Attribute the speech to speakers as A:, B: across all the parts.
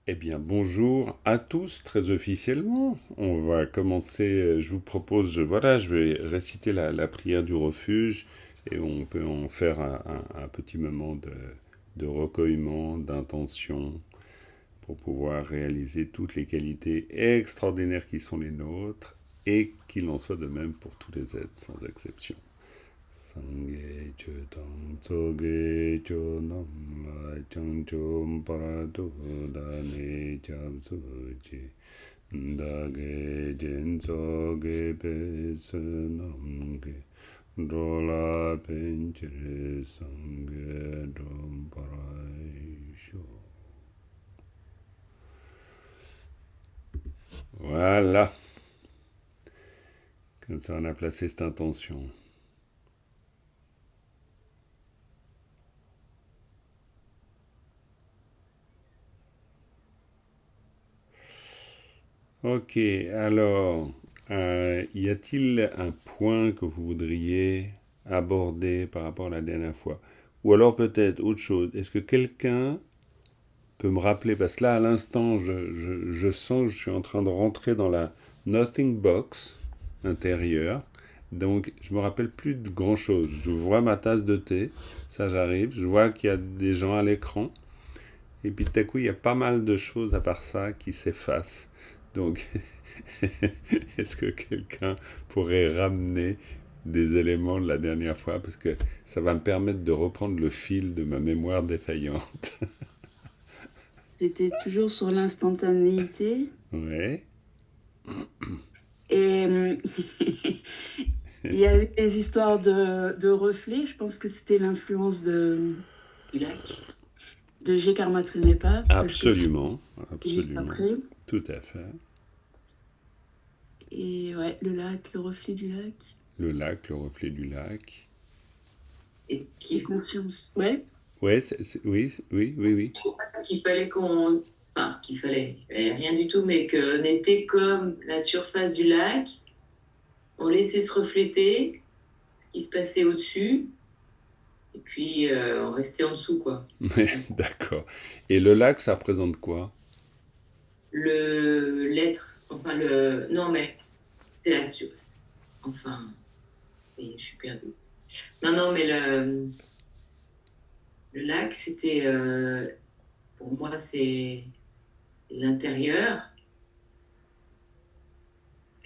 A: Eh bien, bonjour à tous, très officiellement. On va commencer, je vous propose, voilà, je vais réciter la prière du refuge et on peut en faire un petit moment de recueillement, d'intention pour pouvoir réaliser toutes les qualités extraordinaires qui sont les nôtres et qu'il en soit de même pour tous les êtres, sans exception. Sangye chudang tsoge chonam la changchom parado dane chabsuji dage jen tsoge pesenamge drola penchire sangye drom paraisho. Voilà, comme ça on a placé cette intention. Ok, alors, y a-t-il un point que vous voudriez aborder par rapport à la dernière fois? Ou alors peut-être autre chose, est-ce que quelqu'un peut me rappeler, parce que là à l'instant je sens que je suis en train de rentrer dans la Nothing Box intérieure, donc je me rappelle plus de grand-chose. Je vois ma tasse de thé, ça j'arrive, je vois qu'il y a des gens à l'écran, et puis tout à coup il y a pas mal de choses à part ça qui s'effacent. Donc est-ce que quelqu'un pourrait ramener des éléments de la dernière fois parce que ça va me permettre de reprendre le fil de ma mémoire défaillante.
B: C'était toujours sur l'instantanéité.
A: Ouais.
B: Et il y avait les histoires de reflets. Je pense que c'était l'influence du lac, de G. Karma Trinepa, parce que
A: Absolument,
B: c'est juste
A: absolument,
B: après.
A: tout à fait.
B: Et ouais, le lac, le reflet du lac.
A: Le lac, le reflet du lac.
B: Et qui conscience. Ouais.
A: Ouais, oui, oui, oui, oui.
B: Qu'il fallait qu'on. Enfin, qu'il fallait. Il y avait rien du tout, mais qu'on était comme la surface du lac. On laissait se refléter ce qui se passait au-dessus. Et puis, on restait en dessous, quoi.
A: D'accord. Et le lac, ça représente quoi?
B: L'être, enfin, non, mais c'est la source. Enfin, je suis perdue. Non, non, mais le lac, c'était, pour moi, c'est l'intérieur.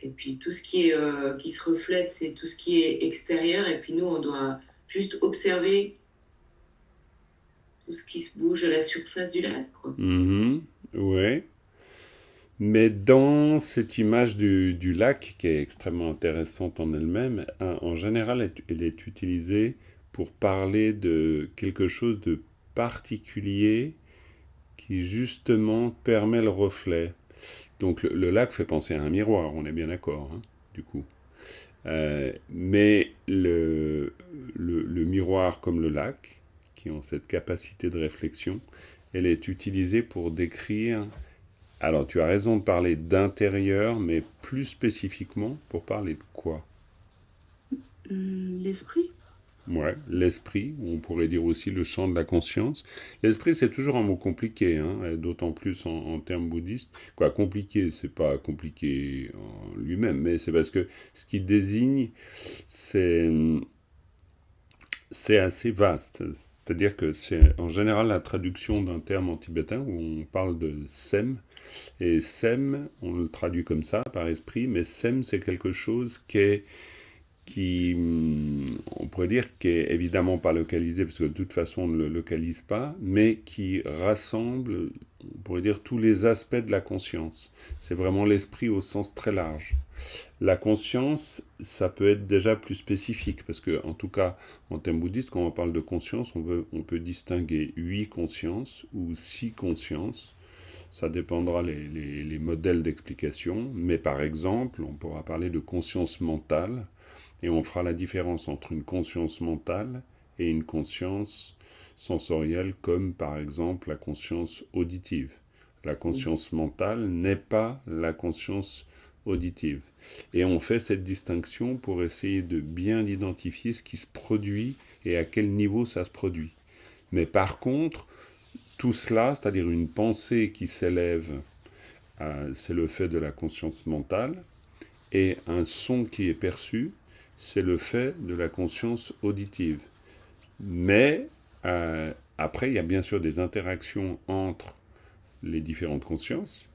B: Et puis, tout ce qui se reflète, c'est tout ce qui est extérieur. Et puis, nous, on doit juste observer tout ce qui se bouge à la surface du lac, quoi.
A: Mhm, ouais. Mais dans cette image du lac, qui est extrêmement intéressante en elle-même, en général, elle est utilisée pour parler de quelque chose de particulier qui justement permet le reflet. Donc le lac fait penser à un miroir, on est bien d'accord, hein, du coup. Mais le miroir comme le lac, qui ont cette capacité de réflexion, elle est utilisée pour décrire. Alors tu as raison de parler d'intérieur, mais plus spécifiquement pour parler de quoi?
B: L'esprit.
A: Ouais, l'esprit, on pourrait dire aussi le champ de la conscience. L'esprit, c'est toujours un mot compliqué, hein, et d'autant plus en termes bouddhistes. Quoi, compliqué, c'est pas compliqué en lui-même, mais c'est parce que ce qui désigne, c'est c'est assez vaste. C'est-à-dire que c'est en général la traduction d'un terme en tibétain où on parle de sem. Et sem, on le traduit comme ça, par esprit, mais sem, c'est quelque chose on pourrait dire, qui est évidemment pas localisé, parce que de toute façon on ne le localise pas, mais qui rassemble, on pourrait dire, tous les aspects de la conscience. C'est vraiment l'esprit au sens très large. La conscience, ça peut être déjà plus spécifique, parce que, en tout cas, en termes bouddhistes, quand on parle de conscience, on peut distinguer 8 consciences ou 6 consciences. Ça dépendra les modèles d'explication, mais par exemple, on pourra parler de conscience mentale, et on fera la différence entre une conscience mentale et une conscience sensorielle, comme par exemple la conscience auditive. La conscience mentale n'est pas la conscience auditive. Et on fait cette distinction pour essayer de bien identifier ce qui se produit et à quel niveau ça se produit. Mais par contre, tout cela, c'est-à-dire une pensée qui s'élève, c'est le fait de la conscience mentale, et un son qui est perçu, c'est le fait de la conscience auditive. Mais après, il y a bien sûr des interactions entre les différentes consciences.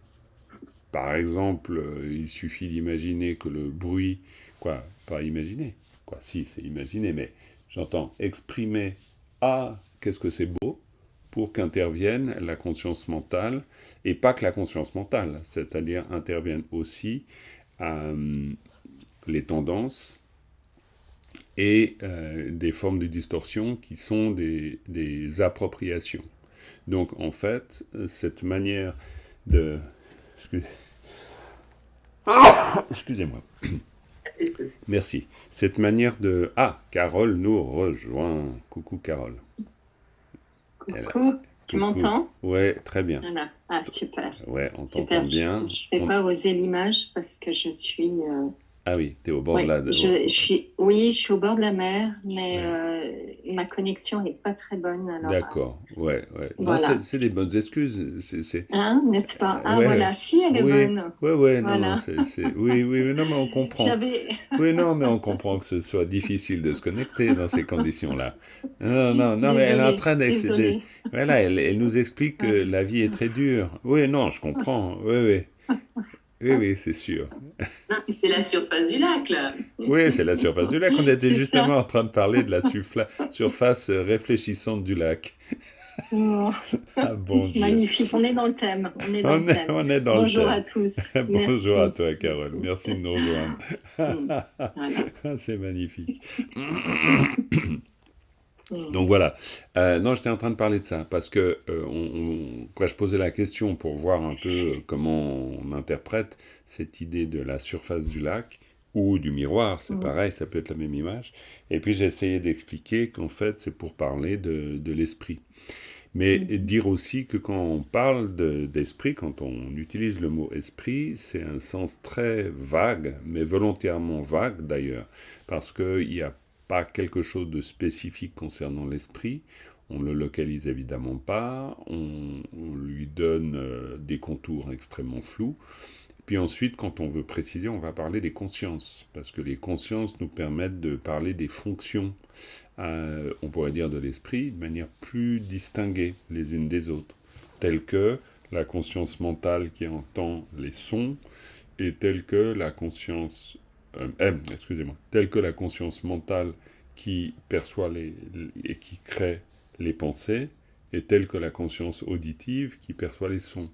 A: Par exemple, il suffit d'imaginer que le bruit, pas imaginer, si c'est imaginer, mais j'entends exprimer ah, qu'est-ce que c'est beau, pour qu'intervienne la conscience mentale, et pas que la conscience mentale, c'est-à-dire interviennent aussi les tendances et des formes de distorsion qui sont des appropriations. Donc en fait, cette manière de... Excusez-moi. Merci. Cette manière de... Ah, Carole nous rejoint. Coucou Carole.
C: Coucou, tu m'entends?
A: Ouais, très bien.
C: Voilà. Ah, super.
A: Ouais, on t'entend bien.
C: Je ne vais pas oser l'image parce que je suis...
A: Ah oui, tu es au bord de la...
C: je suis au bord de la mer, mais ma connexion n'est pas très bonne. Alors,
A: d'accord, ouais.
C: Voilà.
A: Non, c'est des bonnes excuses.
C: Hein, n'est-ce pas? Ah voilà, si elle est bonne.
A: Ouais,
C: Voilà.
A: Oui, non, mais on comprend. Oui, non, mais on comprend que ce soit difficile de se connecter dans ces conditions-là. Non, mais elle est en train d'excéder. Voilà, elle nous explique que la vie est très dure. Oui, non, je comprends. Oui, c'est sûr.
B: C'est la surface du lac, là.
A: Oui, c'est la surface du lac. On était
C: C'est
A: justement
C: ça.
A: en train de parler de la surface réfléchissante du lac.
C: Oh.
A: Ah, bon Dieu.
C: Magnifique, on est dans le thème. On est dans le thème.
A: On est dans
C: Bonjour
A: le thème.
C: à tous.
A: Bonjour
C: Merci.
A: à toi, Carole. Merci de nous rejoindre.
C: Voilà.
A: C'est magnifique. Donc voilà. Non, j'étais en train de parler de ça parce que quand je posais la question pour voir un peu comment on interprète cette idée de la surface du lac ou du miroir, c'est pareil, ça peut être la même image. Et puis j'ai essayé d'expliquer qu'en fait c'est pour parler de l'esprit. Mais dire aussi que quand on parle d'esprit, quand on utilise le mot esprit, c'est un sens très vague, mais volontairement vague d'ailleurs, parce qu'il n'y a pas quelque chose de spécifique concernant l'esprit, on ne le localise évidemment pas, on lui donne des contours extrêmement flous. Puis ensuite, quand on veut préciser, on va parler des consciences, parce que les consciences nous permettent de parler des fonctions, on pourrait dire de l'esprit, de manière plus distinguée les unes des autres, telles que la conscience mentale qui entend les sons, et telle que la conscience telle que la conscience mentale qui perçoit et qui crée les pensées, et telle que la conscience auditive qui perçoit les sons,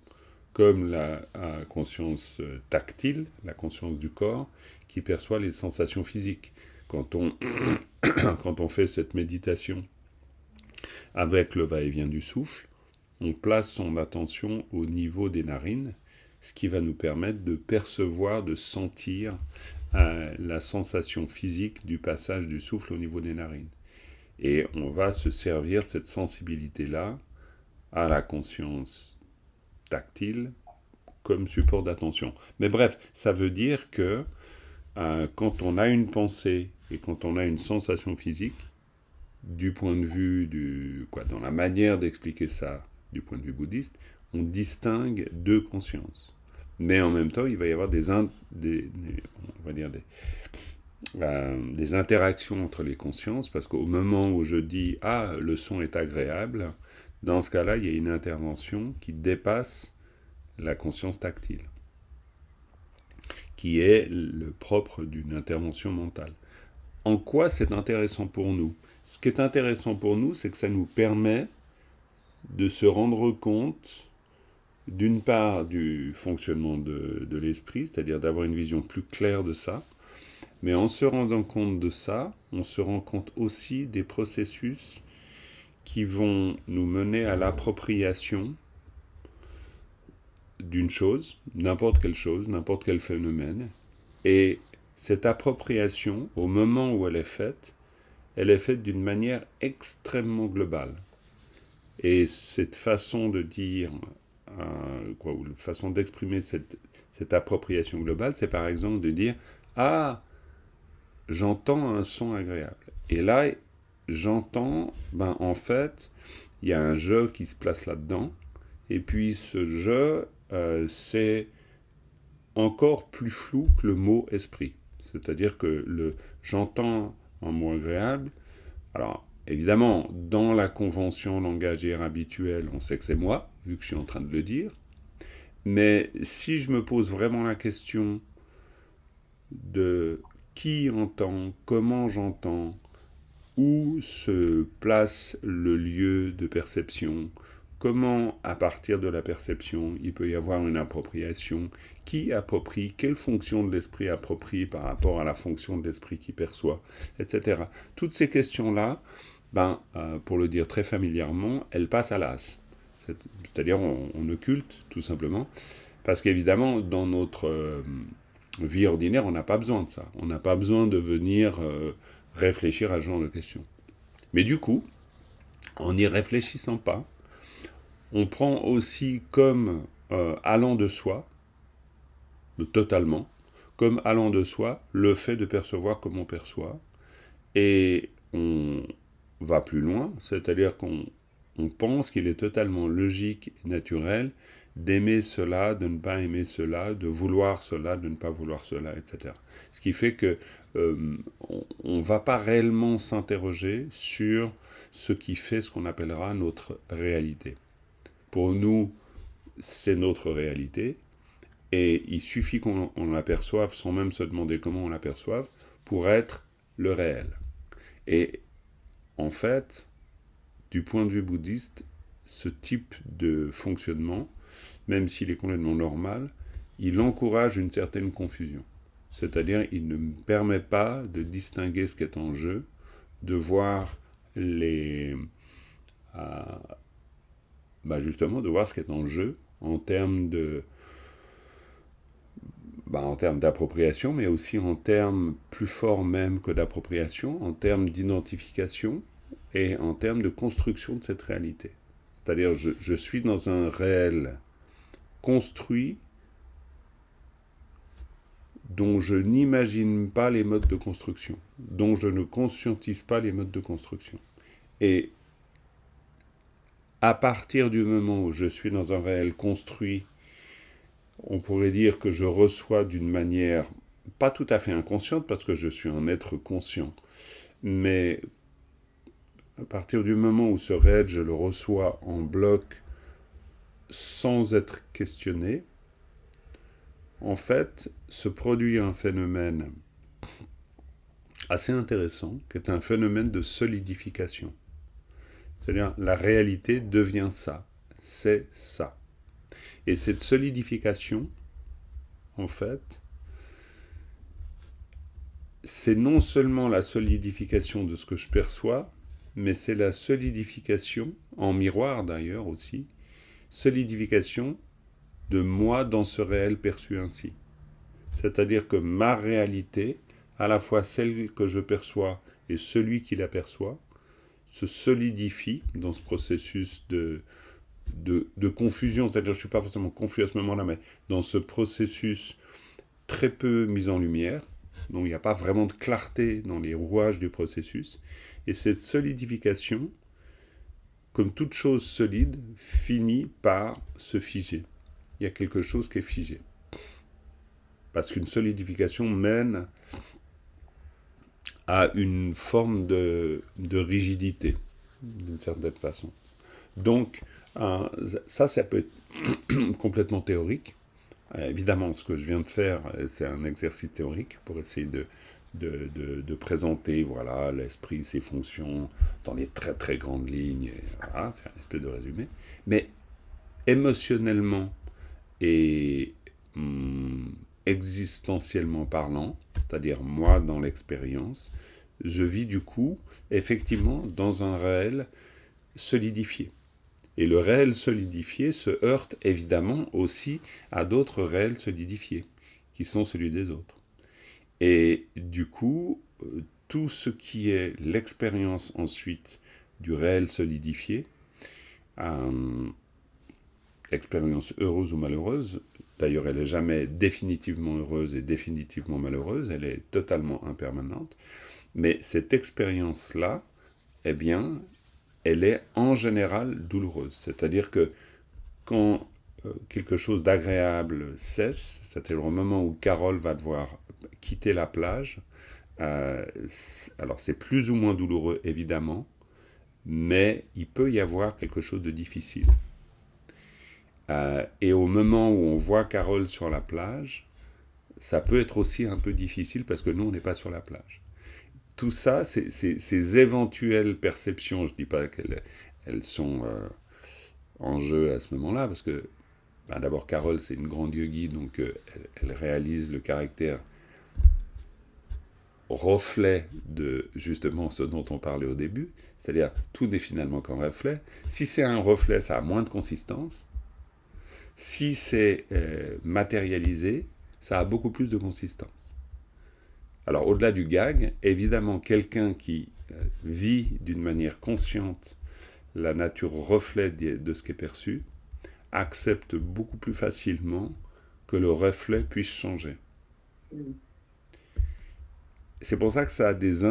A: comme la conscience tactile, la conscience du corps, qui perçoit les sensations physiques. Quand on fait cette méditation avec le va-et-vient du souffle, on place son attention au niveau des narines, ce qui va nous permettre de percevoir, de sentir la sensation physique du passage du souffle au niveau des narines. Et on va se servir de cette sensibilité-là à la conscience tactile comme support d'attention. Mais bref, ça veut dire que quand on a une pensée et quand on a une sensation physique, du point de vue dans la manière d'expliquer ça, du point de vue bouddhiste, on distingue deux consciences. Mais en même temps, il va y avoir des interactions entre les consciences, parce qu'au moment où je dis « Ah, le son est agréable », dans ce cas-là, il y a une intervention qui dépasse la conscience tactile, qui est le propre d'une intervention mentale. En quoi c'est intéressant pour nous ? Ce qui est intéressant pour nous, c'est que ça nous permet de se rendre compte, d'une part, du fonctionnement de l'esprit, c'est-à-dire d'avoir une vision plus claire de ça, mais en se rendant compte de ça, on se rend compte aussi des processus qui vont nous mener à l'appropriation d'une chose, n'importe quel phénomène, et cette appropriation, au moment où elle est faite d'une manière extrêmement globale. Et cette façon de dire, ou la façon d'exprimer cette appropriation globale, c'est par exemple de dire « Ah, j'entends un son agréable ». Et là, j'entends, en fait, il y a un je qui se place là-dedans, et puis ce je, c'est encore plus flou que le mot esprit. C'est-à-dire que j'entends un mot agréable. Alors, évidemment, dans la convention langagière habituelle, on sait que c'est moi, vu que je suis en train de le dire. Mais si je me pose vraiment la question de qui entend, comment j'entends, où se place le lieu de perception, comment à partir de la perception il peut y avoir une appropriation, qui approprie, quelle fonction de l'esprit approprie par rapport à la fonction de l'esprit qui perçoit, etc. Toutes ces questions-là, pour le dire très familièrement, elles passent à l'as. C'est-à-dire on occulte tout simplement, parce qu'évidemment dans notre vie ordinaire on n'a pas besoin de ça, on n'a pas besoin de venir réfléchir à ce genre de questions. Mais du coup, en n'y réfléchissant pas, on prend aussi comme allant de soi, totalement, comme allant de soi le fait de percevoir comme on perçoit, et on va plus loin, c'est-à-dire qu'on pense qu'il est totalement logique et naturel d'aimer cela, de ne pas aimer cela, de vouloir cela, de ne pas vouloir cela, etc. Ce qui fait que on ne va pas réellement s'interroger sur ce qui fait ce qu'on appellera notre réalité. Pour nous, c'est notre réalité, et il suffit qu'on l'aperçoive sans même se demander comment on l'aperçoive pour être le réel. Et en fait, du point de vue bouddhiste, ce type de fonctionnement, même s'il est complètement normal, il encourage une certaine confusion. C'est-à-dire, il ne me permet pas de distinguer ce qui est en jeu, de voir justement, de voir ce qui est en jeu en termes d'appropriation, mais aussi en termes plus forts même que d'appropriation, en termes d'identification et en termes de construction de cette réalité. C'est-à-dire, je suis dans un réel construit dont je n'imagine pas les modes de construction, dont je ne conscientise pas les modes de construction. Et à partir du moment où je suis dans un réel construit, on pourrait dire que je reçois d'une manière pas tout à fait inconsciente, parce que je suis un être conscient, mais à partir du moment où ce réel, je le reçois en bloc sans être questionné, en fait, se produit un phénomène assez intéressant, qui est un phénomène de solidification. C'est-à-dire, la réalité devient ça, c'est ça. Et cette solidification, en fait, c'est non seulement la solidification de ce que je perçois, mais c'est la solidification, en miroir d'ailleurs aussi, solidification de moi dans ce réel perçu ainsi. C'est-à-dire que ma réalité, à la fois celle que je perçois et celui qui la perçoit, se solidifie dans ce processus de confusion, c'est-à-dire que je ne suis pas forcément confus à ce moment-là, mais dans ce processus très peu mis en lumière, donc il n'y a pas vraiment de clarté dans les rouages du processus, et cette solidification, comme toute chose solide, finit par se figer. Il y a quelque chose qui est figé. Parce qu'une solidification mène à une forme de rigidité, d'une certaine façon. Donc, ça peut être complètement théorique. Évidemment, ce que je viens de faire, c'est un exercice théorique pour essayer de présenter l'esprit, ses fonctions dans les très très grandes lignes, et faire une espèce de résumé. Mais émotionnellement et existentiellement parlant, c'est-à-dire moi dans l'expérience, je vis du coup effectivement dans un réel solidifié. Et le réel solidifié se heurte évidemment aussi à d'autres réels solidifiés, qui sont celui des autres. Et du coup, tout ce qui est l'expérience ensuite du réel solidifié, expérience heureuse ou malheureuse, d'ailleurs elle n'est jamais définitivement heureuse et définitivement malheureuse, elle est totalement impermanente, mais cette expérience-là, eh bien, elle est en général douloureuse. C'est-à-dire que quand quelque chose d'agréable cesse, c'est-à-dire au moment où Carole va devoir quitter la plage, alors c'est plus ou moins douloureux évidemment, mais il peut y avoir quelque chose de difficile. Et au moment où on voit Carole sur la plage, ça peut être aussi un peu difficile parce que nous, on n'est pas sur la plage. Tout ça, ces éventuelles perceptions, je ne dis pas qu'elles sont en jeu à ce moment-là, parce que d'abord, Carole, c'est une grande yogi, donc elle réalise le caractère reflet de justement ce dont on parlait au début, c'est-à-dire tout n'est finalement qu'un reflet. Si c'est un reflet, ça a moins de consistance. Si c'est matérialisé, ça a beaucoup plus de consistance. Alors au-delà du gag, évidemment, quelqu'un qui vit d'une manière consciente la nature reflet de ce qui est perçu, accepte beaucoup plus facilement que le reflet puisse changer. C'est pour ça que ça a des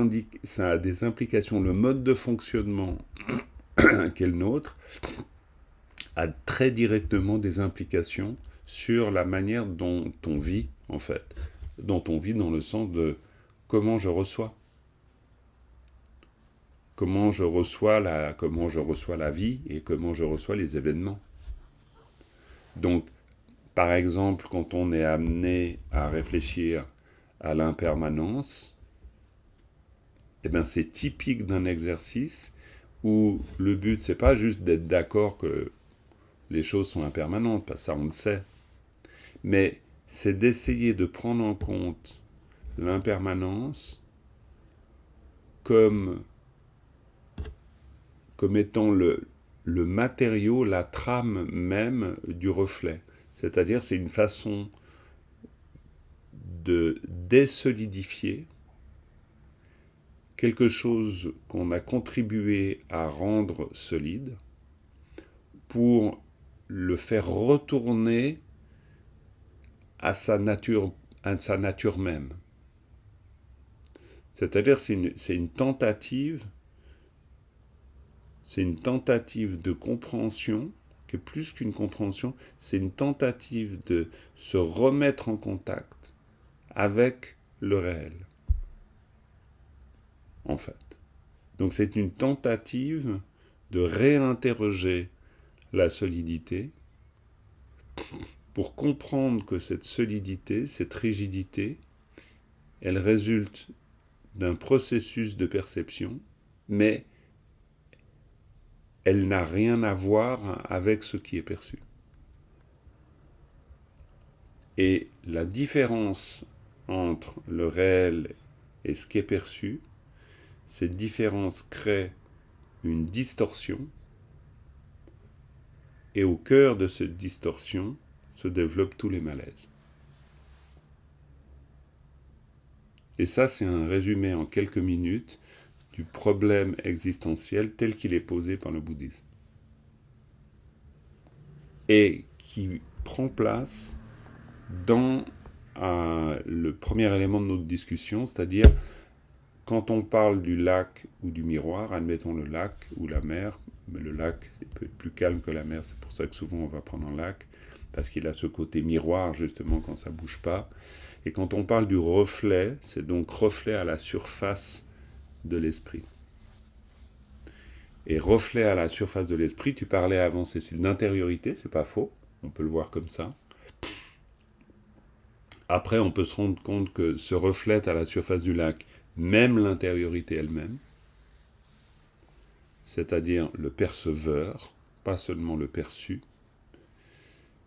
A: implications. Le mode de fonctionnement qui est le nôtre a très directement des implications sur la manière dont on vit, en fait. Dont on vit dans le sens de comment je reçois. Comment je reçois la vie et comment je reçois les événements. Donc, par exemple, quand on est amené à réfléchir à l'impermanence, eh bien, c'est typique d'un exercice où le but, c'est pas juste d'être d'accord que les choses sont impermanentes, parce que ça, on le sait, mais c'est d'essayer de prendre en compte l'impermanence comme étant le matériau, la trame même du reflet. C'est-à-dire, c'est une façon de désolidifier quelque chose qu'on a contribué à rendre solide pour le faire retourner à sa nature même. C'est-à-dire, c'est une tentative de compréhension, qui est plus qu'une compréhension, c'est une tentative de se remettre en contact avec le réel, en fait. Donc c'est une tentative de réinterroger la solidité pour comprendre que cette solidité, cette rigidité, elle résulte d'un processus de perception, mais elle n'a rien à voir avec ce qui est perçu. Et la différence entre le réel et ce qui est perçu, cette différence crée une distorsion, et au cœur de cette distorsion se développent tous les malaises. Et ça, c'est un résumé en quelques minutes du problème existentiel tel qu'il est posé par le bouddhisme. Et qui prend place dans le premier élément de notre discussion, c'est-à-dire quand on parle du lac ou du miroir, admettons le lac ou la mer, mais le lac peut être plus calme que la mer, c'est pour ça que souvent on va prendre un lac, parce qu'il a ce côté miroir justement quand ça ne bouge pas. Et quand on parle du reflet, c'est donc reflet à la surface de l'esprit. Et reflet à la surface de l'esprit, tu parlais avant, Cécile, d'intériorité, c'est pas faux, on peut le voir comme ça. Après, on peut se rendre compte que se reflète à la surface du lac même l'intériorité elle-même, c'est-à-dire le perceveur, pas seulement le perçu,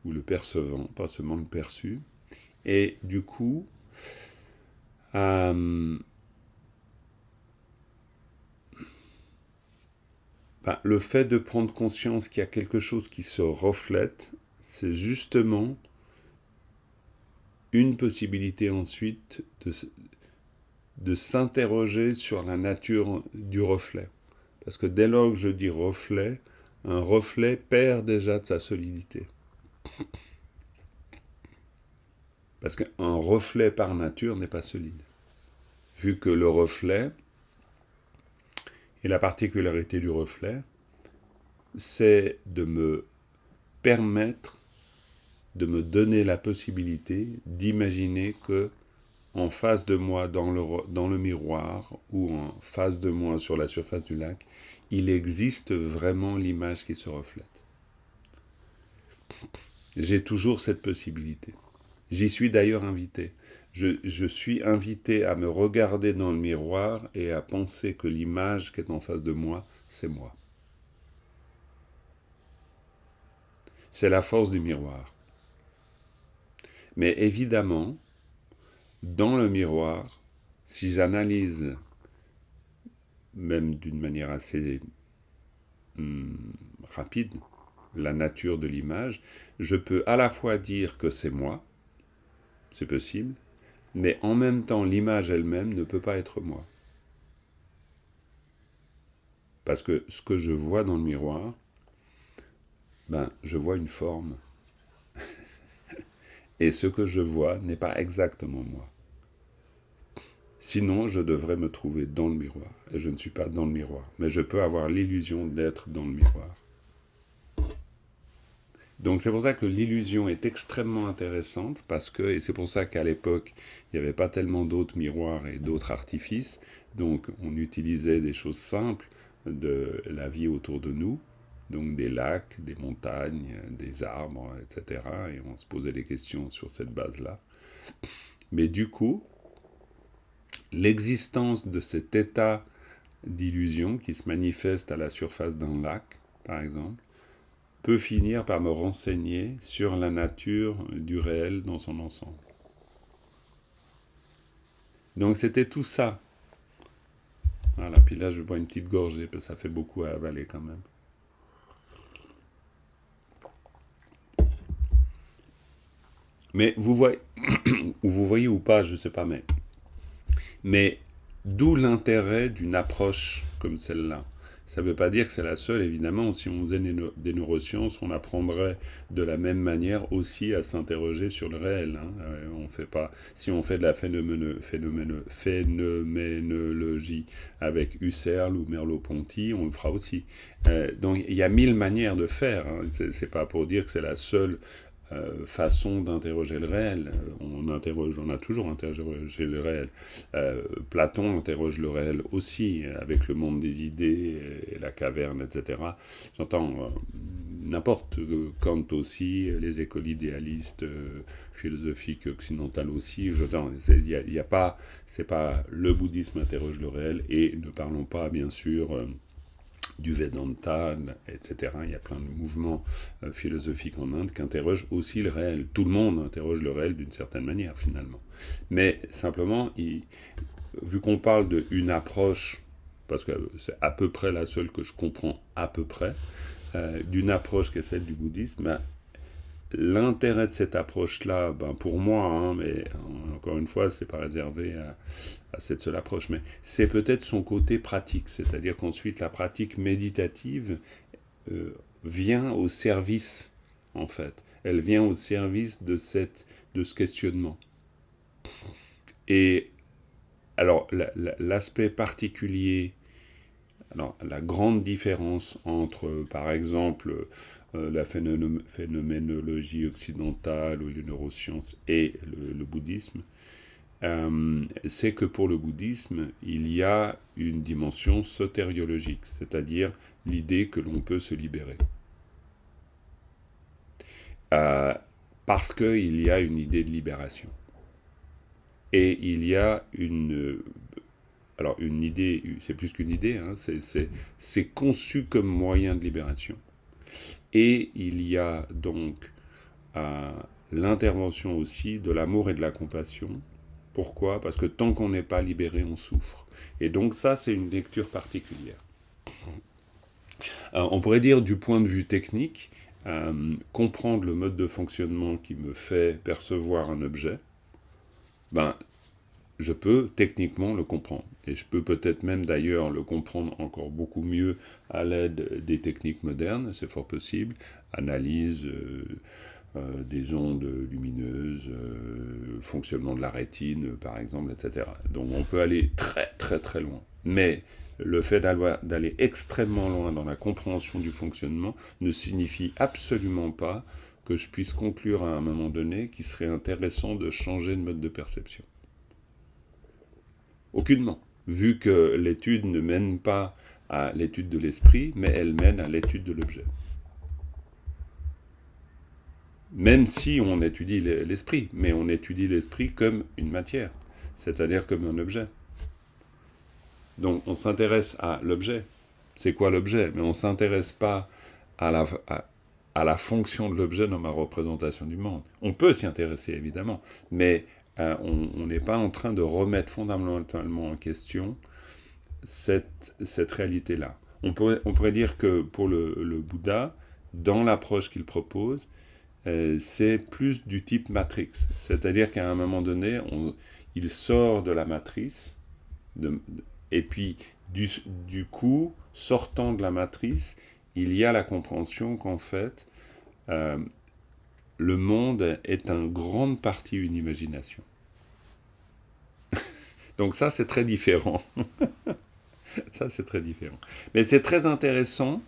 A: ou le percevant, pas seulement le perçu. Et du coup, le fait de prendre conscience qu'il y a quelque chose qui se reflète, c'est justement une possibilité ensuite de s'interroger sur la nature du reflet. Parce que dès lors que je dis reflet, un reflet perd déjà de sa solidité. Parce qu'un reflet par nature n'est pas solide. Vu que le reflet, et la particularité du reflet, c'est de me permettre, de me donner la possibilité d'imaginer que en face de moi dans le miroir ou en face de moi sur la surface du lac, il existe vraiment l'image qui se reflète. J'ai toujours cette possibilité. J'y suis d'ailleurs invité. Je suis invité à me regarder dans le miroir et à penser que l'image qui est en face de moi, c'est moi. C'est la force du miroir. Mais évidemment, dans le miroir, si j'analyse, même d'une manière assez rapide, la nature de l'image, je peux à la fois dire que c'est moi, c'est possible, mais en même temps, l'image elle-même ne peut pas être moi. Parce que ce que je vois dans le miroir, je vois une forme. Et ce que je vois n'est pas exactement moi. Sinon, je devrais me trouver dans le miroir. Et je ne suis pas dans le miroir. Mais je peux avoir l'illusion d'être dans le miroir. Donc c'est pour ça que l'illusion est extrêmement intéressante, et c'est pour ça qu'à l'époque, il n'y avait pas tellement d'autres miroirs et d'autres artifices. Donc on utilisait des choses simples de la vie autour de nous, donc des lacs, des montagnes, des arbres, etc. Et on se posait des questions sur cette base-là. Mais du coup, l'existence de cet état d'illusion qui se manifeste à la surface d'un lac, par exemple, peut finir par me renseigner sur la nature du réel dans son ensemble. Donc c'était tout ça. Voilà, puis là je bois une petite gorgée, parce que ça fait beaucoup à avaler quand même. Mais vous voyez, ou vous voyez ou pas, je ne sais pas, mais d'où l'intérêt d'une approche comme celle-là. Ça ne veut pas dire que c'est la seule, évidemment. Si on faisait des neurosciences, on apprendrait de la même manière aussi à s'interroger sur le réel. On fait pas, si on fait de la phénoménologie avec Husserl ou Merleau-Ponty, on le fera aussi. Donc il y a 1000 manières de faire. C'est pas pour dire que c'est la seule façon d'interroger le réel. On a toujours interrogé le réel. Platon interroge le réel aussi, avec le monde des idées et la caverne, etc. J'entends n'importe, Kant aussi, les écoles idéalistes philosophiques occidentales aussi. J'entends, c'est pas le bouddhisme interroge le réel, et ne parlons pas, bien sûr, du Vedanta, etc. Il y a plein de mouvements philosophiques en Inde qui interrogent aussi le réel. Tout le monde interroge le réel d'une certaine manière, finalement. Mais simplement, vu qu'on parle d'une approche, parce que c'est à peu près la seule que je comprends à peu près, d'une approche qui est celle du bouddhisme, l'intérêt de cette approche-là, pour moi, mais encore une fois, c'est pas réservé à cette seule approche, mais c'est peut-être son côté pratique, c'est-à-dire qu'ensuite la pratique méditative vient au service, en fait. Elle vient au service de ce questionnement. Et alors, l'aspect particulier, alors la grande différence entre, par exemple, la phénoménologie occidentale ou les neurosciences et le bouddhisme, c'est que pour le bouddhisme, il y a une dimension sotériologique, c'est-à-dire l'idée que l'on peut se libérer. Parce qu'il y a une idée de libération. Et il y a alors une idée, c'est plus qu'une idée, c'est conçu comme moyen de libération. Et il y a donc l'intervention aussi de l'amour et de la compassion. Pourquoi ? Parce que tant qu'on n'est pas libéré, on souffre. Et donc ça, c'est une lecture particulière. On pourrait dire du point de vue technique, comprendre le mode de fonctionnement qui me fait percevoir un objet, je peux techniquement le comprendre. Et je peux peut-être même d'ailleurs le comprendre encore beaucoup mieux à l'aide des techniques modernes, c'est fort possible. Analyse des ondes lumineuses, fonctionnement de la rétine par exemple, etc. Donc on peut aller très très très loin. Mais le fait d'aller extrêmement loin dans la compréhension du fonctionnement ne signifie absolument pas que je puisse conclure à un moment donné qu'il serait intéressant de changer de mode de perception. Aucunement, vu que l'étude ne mène pas à l'étude de l'esprit, mais elle mène à l'étude de l'objet. Même si on étudie l'esprit, mais on étudie l'esprit comme une matière, c'est-à-dire comme un objet. Donc on s'intéresse à l'objet. C'est quoi l'objet? Mais on ne s'intéresse pas à la fonction de l'objet dans ma représentation du monde. On peut s'y intéresser, évidemment, mais on n'est pas en train de remettre fondamentalement en question cette réalité-là. On pourrait dire que pour le Bouddha, dans l'approche qu'il propose, c'est plus du type matrix. C'est-à-dire qu'à un moment donné, il sort de la matrice, et puis du coup, sortant de la matrice, il y a la compréhension qu'en fait, le monde est en grande partie une imagination. Donc ça, c'est très différent. Ça, c'est très différent. Mais c'est très intéressant.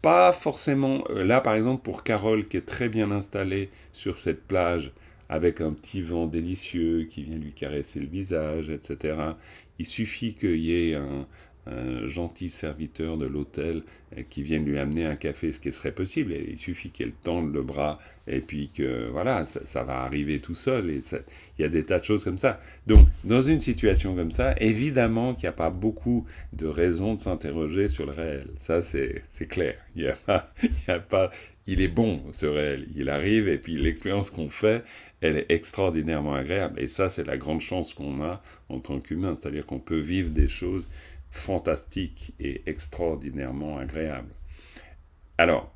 A: Pas forcément... Là, par exemple, pour Carole, qui est très bien installée sur cette plage, avec un petit vent délicieux qui vient lui caresser le visage, etc. Il suffit qu'il y ait un gentil serviteur de l'hôtel qui vienne lui amener un café, ce qui serait possible. Et il suffit qu'elle tende le bras et puis que voilà, ça va arriver tout seul. Il y a des tas de choses comme ça. Donc, dans une situation comme ça, évidemment qu'il n'y a pas beaucoup de raisons de s'interroger sur le réel. Ça, c'est clair. Il y a pas, il est bon, ce réel. Il arrive et puis l'expérience qu'on fait, elle est extraordinairement agréable. Et ça, c'est la grande chance qu'on a en tant qu'humain. C'est-à-dire qu'on peut vivre des choses fantastiques et extraordinairement agréables. Alors,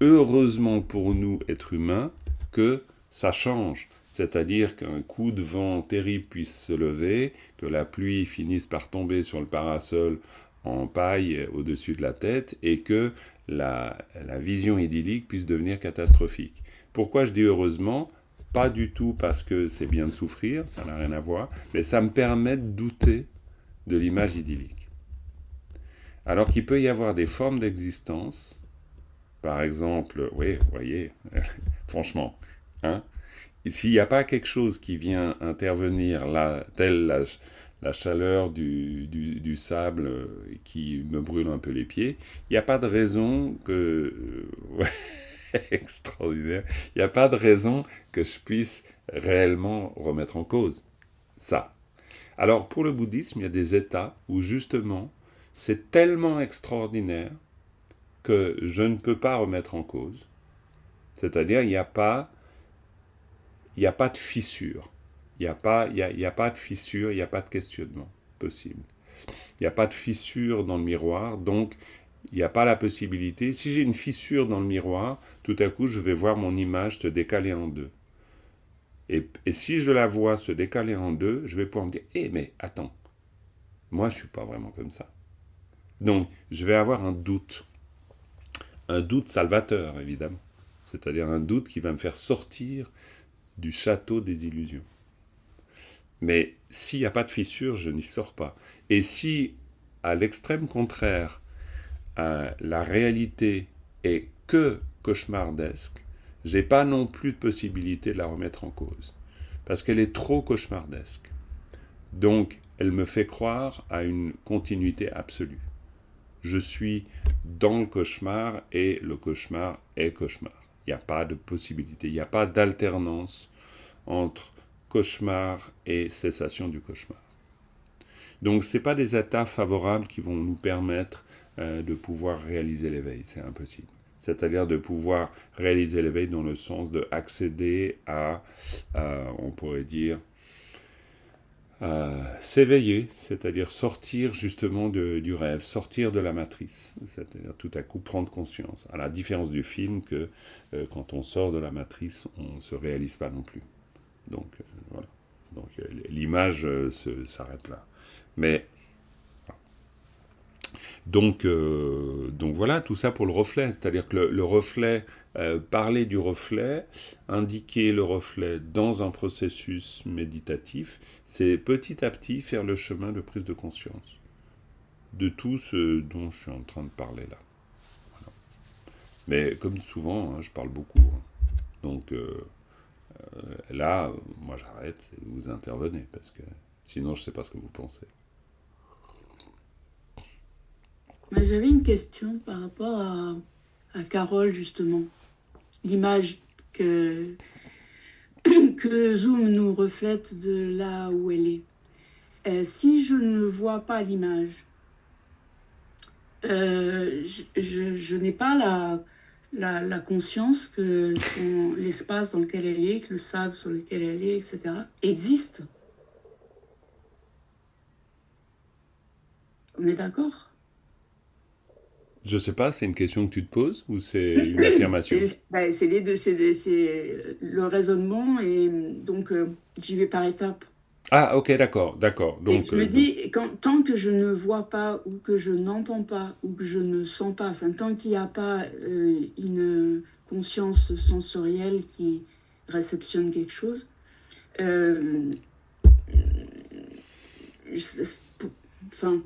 A: heureusement pour nous, êtres humains, que ça change. C'est-à-dire qu'un coup de vent terrible puisse se lever, que la pluie finisse par tomber sur le parasol en paille au-dessus de la tête, et que la vision idyllique puisse devenir catastrophique. Pourquoi je dis heureusement ? Pas du tout parce que c'est bien de souffrir, ça n'a rien à voir, mais ça me permet de douter de l'image idyllique. Alors qu'il peut y avoir des formes d'existence, par exemple, oui, vous voyez, franchement, hein, s'il n'y a pas quelque chose qui vient intervenir là, telle la chaleur du sable qui me brûle un peu les pieds, il n'y a pas de raison que... extraordinaire, il n'y a pas de raison que je puisse réellement remettre en cause ça. Alors pour le bouddhisme, il y a des états où justement, c'est tellement extraordinaire que je ne peux pas remettre en cause. C'est-à-dire, il n'y a pas de fissure. Il n'y a pas de fissure, il n'y a pas de questionnement possible. Il n'y a pas de fissure dans le miroir, donc il n'y a pas la possibilité. Si j'ai une fissure dans le miroir, tout à coup, je vais voir mon image se décaler en deux. Et si je la vois se décaler en deux, je vais pouvoir me dire « mais attends, moi je ne suis pas vraiment comme ça ». Donc, je vais avoir un doute salvateur, évidemment. C'est-à-dire un doute qui va me faire sortir du château des illusions. Mais s'il n'y a pas de fissure, je n'y sors pas. Et si, à l'extrême contraire, la réalité est que cauchemardesque, j'ai pas non plus de possibilité de la remettre en cause. Parce qu'elle est trop cauchemardesque. Donc, elle me fait croire à une continuité absolue. Je suis dans le cauchemar et le cauchemar est cauchemar. Il n'y a pas de possibilité, il n'y a pas d'alternance entre cauchemar et cessation du cauchemar. Donc, ce n'est pas des états favorables qui vont nous permettre de pouvoir réaliser l'éveil, c'est impossible. C'est-à-dire de pouvoir réaliser l'éveil dans le sens d'accéder à, on pourrait dire, s'éveiller, c'est-à-dire sortir justement du rêve, sortir de la matrice, c'est-à-dire tout à coup prendre conscience, à la différence du film que quand on sort de la matrice, on ne se réalise pas non plus. Donc voilà, donc l'image s'arrête là. Mais donc voilà, tout ça pour le reflet, c'est-à-dire que le reflet, parler du reflet, indiquer le reflet dans un processus méditatif, c'est petit à petit faire le chemin de prise de conscience. de tout ce dont je suis en train de parler là. Voilà. Mais comme souvent, hein, je parle beaucoup. Hein. Donc là, moi j'arrête et vous intervenez, parce que sinon je ne sais pas ce que vous pensez.
D: J'avais une question par rapport à Carole, justement. L'image que, que Zoom nous reflète de là où elle est. Si je ne vois pas l'image, je n'ai pas la conscience que l'espace dans lequel elle est, que le sable sur lequel elle est, etc., existe. On est d'accord?
A: Je sais pas, c'est une question que tu te poses ou c'est une affirmation?
D: C'est les deux, c'est le raisonnement, et donc j'y vais par étapes.
A: Ah, ok, d'accord.
D: Et
A: Donc,
D: je me dis, tant que je ne vois pas, ou que je n'entends pas, ou que je ne sens pas, enfin, tant qu'il n'y a pas une conscience sensorielle qui réceptionne quelque chose, euh, enfin,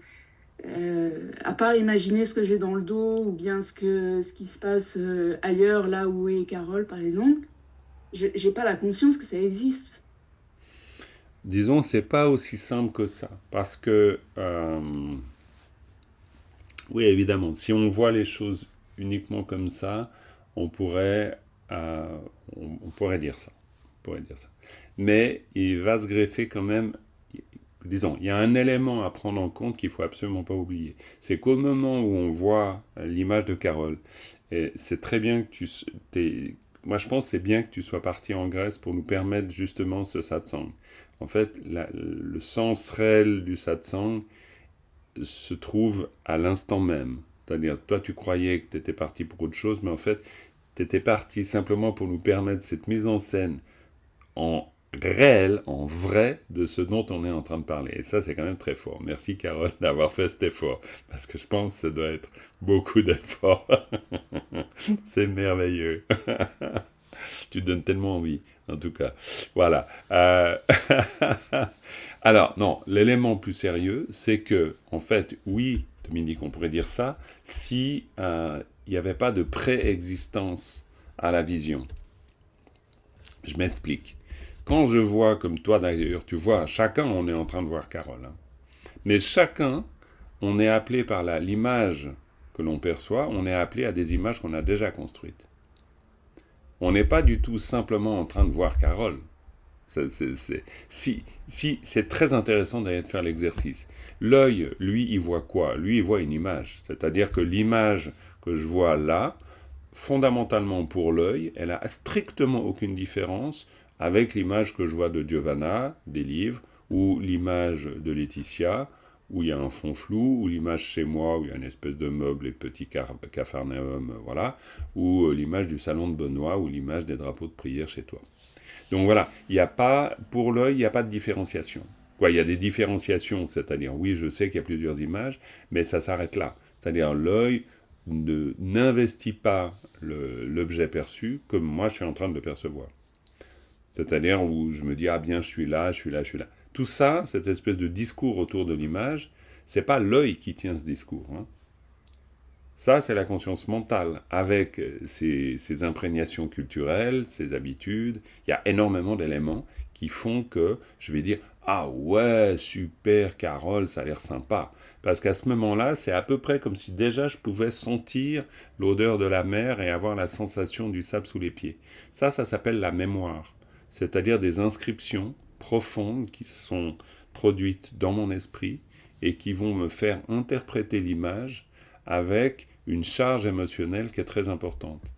D: à part imaginer ce que j'ai dans le dos, ou bien ce qui se passe ailleurs, là où est Carole, par exemple, j'ai pas la conscience que ça existe.
A: disons, c'est pas aussi simple que ça. Parce que, oui, évidemment, si on voit les choses uniquement comme ça, on pourrait, euh, on pourrait dire ça. On pourrait dire ça. Mais il va se greffer quand même. Disons, il y a un élément à prendre en compte qu'il faut absolument pas oublier. C'est qu'au moment où on voit l'image de Carole, et c'est très bien que moi, je pense que c'est bien que tu sois parti en Grèce pour nous permettre justement ce satsang. En fait, le sens réel du satsang se trouve à l'instant même. C'est-à-dire, toi, tu croyais que tu étais parti pour autre chose, mais en fait, tu étais parti simplement pour nous permettre cette mise en scène en réel, en vrai, de ce dont on est en train de parler. Et ça, c'est quand même très fort. Merci, Carole, d'avoir fait cet effort. Parce que je pense que ça doit être beaucoup d'efforts. C'est merveilleux. Tu donnes tellement envie, en tout cas. Voilà. Alors, non, l'élément plus sérieux, c'est que, en fait, oui, Dominique, on pourrait dire ça, si il n'y avait pas de préexistence à la vision. Je m'explique. Quand je vois, comme toi d'ailleurs, tu vois, chacun, on est en train de voir Carole. Hein. Mais chacun, on est appelé par l'image que l'on perçoit, on est appelé à des images qu'on a déjà construites. On n'est pas du tout simplement en train de voir Carole. C'est très intéressant d'aller faire l'exercice. L'œil, lui, il voit quoi? Lui, il voit une image. C'est-à-dire que l'image que je vois là, fondamentalement pour l'œil, elle a strictement aucune différence avec l'image que je vois de Giovanna, des livres, ou l'image de Laetitia, où il y a un fond flou, ou l'image chez moi, où il y a une espèce de meuble et de petit capharnaüm, voilà, ou l'image du salon de Benoît, ou l'image des drapeaux de prière chez toi. Donc voilà, il n'y a pas, pour l'œil, il n'y a pas de différenciation. Quoi, il y a des différenciations, c'est-à-dire, oui, je sais qu'il y a plusieurs images, mais ça s'arrête là. C'est-à-dire, l'œil n'investit pas l'objet perçu comme moi je suis en train de le percevoir. C'est-à-dire où je me dis, ah bien, je suis là, je suis là, je suis là. Tout ça, cette espèce de discours autour de l'image, c'est pas l'œil qui tient ce discours. Hein. Ça, c'est la conscience mentale, avec ses imprégnations culturelles, ses habitudes. Il y a énormément d'éléments qui font que je vais dire « Ah ouais, super, Carole, ça a l'air sympa ». Parce qu'à ce moment-là, c'est à peu près comme si déjà je pouvais sentir l'odeur de la mer et avoir la sensation du sable sous les pieds. Ça s'appelle la mémoire. C'est-à-dire des inscriptions profondes qui sont produites dans mon esprit et qui vont me faire interpréter l'image avec une charge émotionnelle qui est très importante.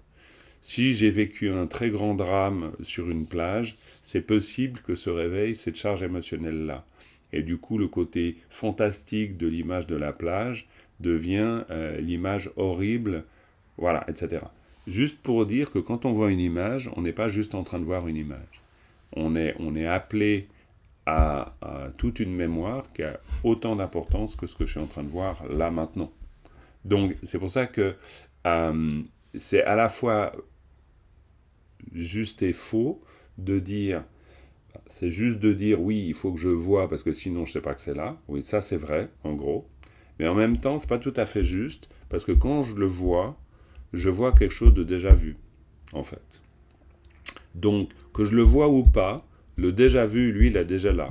A: Si j'ai vécu un très grand drame sur une plage, c'est possible que se réveille cette charge émotionnelle-là. Et du coup, le côté fantastique de l'image de la plage devient l'image horrible, voilà, etc. Juste pour dire que quand on voit une image, on n'est pas juste en train de voir une image. On est appelé à toute une mémoire qui a autant d'importance que ce que je suis en train de voir là maintenant. Donc, c'est pour ça que c'est à la fois juste et faux de dire, c'est juste de dire, oui, il faut que je voie parce que sinon je ne sais pas que c'est là. Oui, ça c'est vrai, en gros. Mais en même temps, c'est pas tout à fait juste, parce que quand je le vois, je vois quelque chose de déjà vu, en fait. Donc, que je le vois ou pas, le déjà vu, lui, il est déjà là.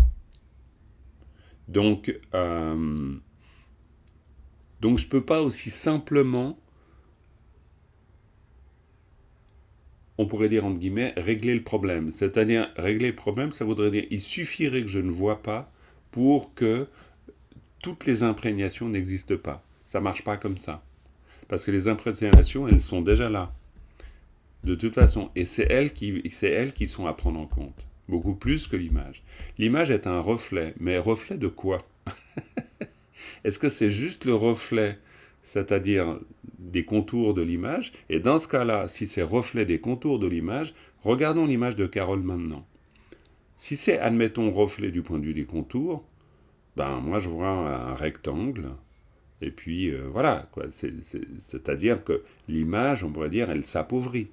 A: Donc, je peux pas aussi simplement, on pourrait dire entre guillemets, régler le problème. C'est-à-dire, régler le problème, ça voudrait dire, il suffirait que je ne vois pas pour que toutes les imprégnations n'existent pas. Ça marche pas comme ça. Parce que les imprégnations, elles sont déjà là. De toute façon. Et c'est elles qui sont à prendre en compte. Beaucoup plus que l'image. L'image est un reflet. Mais reflet de quoi? Est-ce que c'est juste le reflet, c'est-à-dire des contours de l'image? Et dans ce cas-là, si c'est reflet des contours de l'image, regardons l'image de Carole maintenant. Si c'est, admettons, reflet du point de vue des contours, ben moi je vois un rectangle, et puis voilà, quoi. C'est-à-dire que l'image, on pourrait dire, elle s'appauvrit.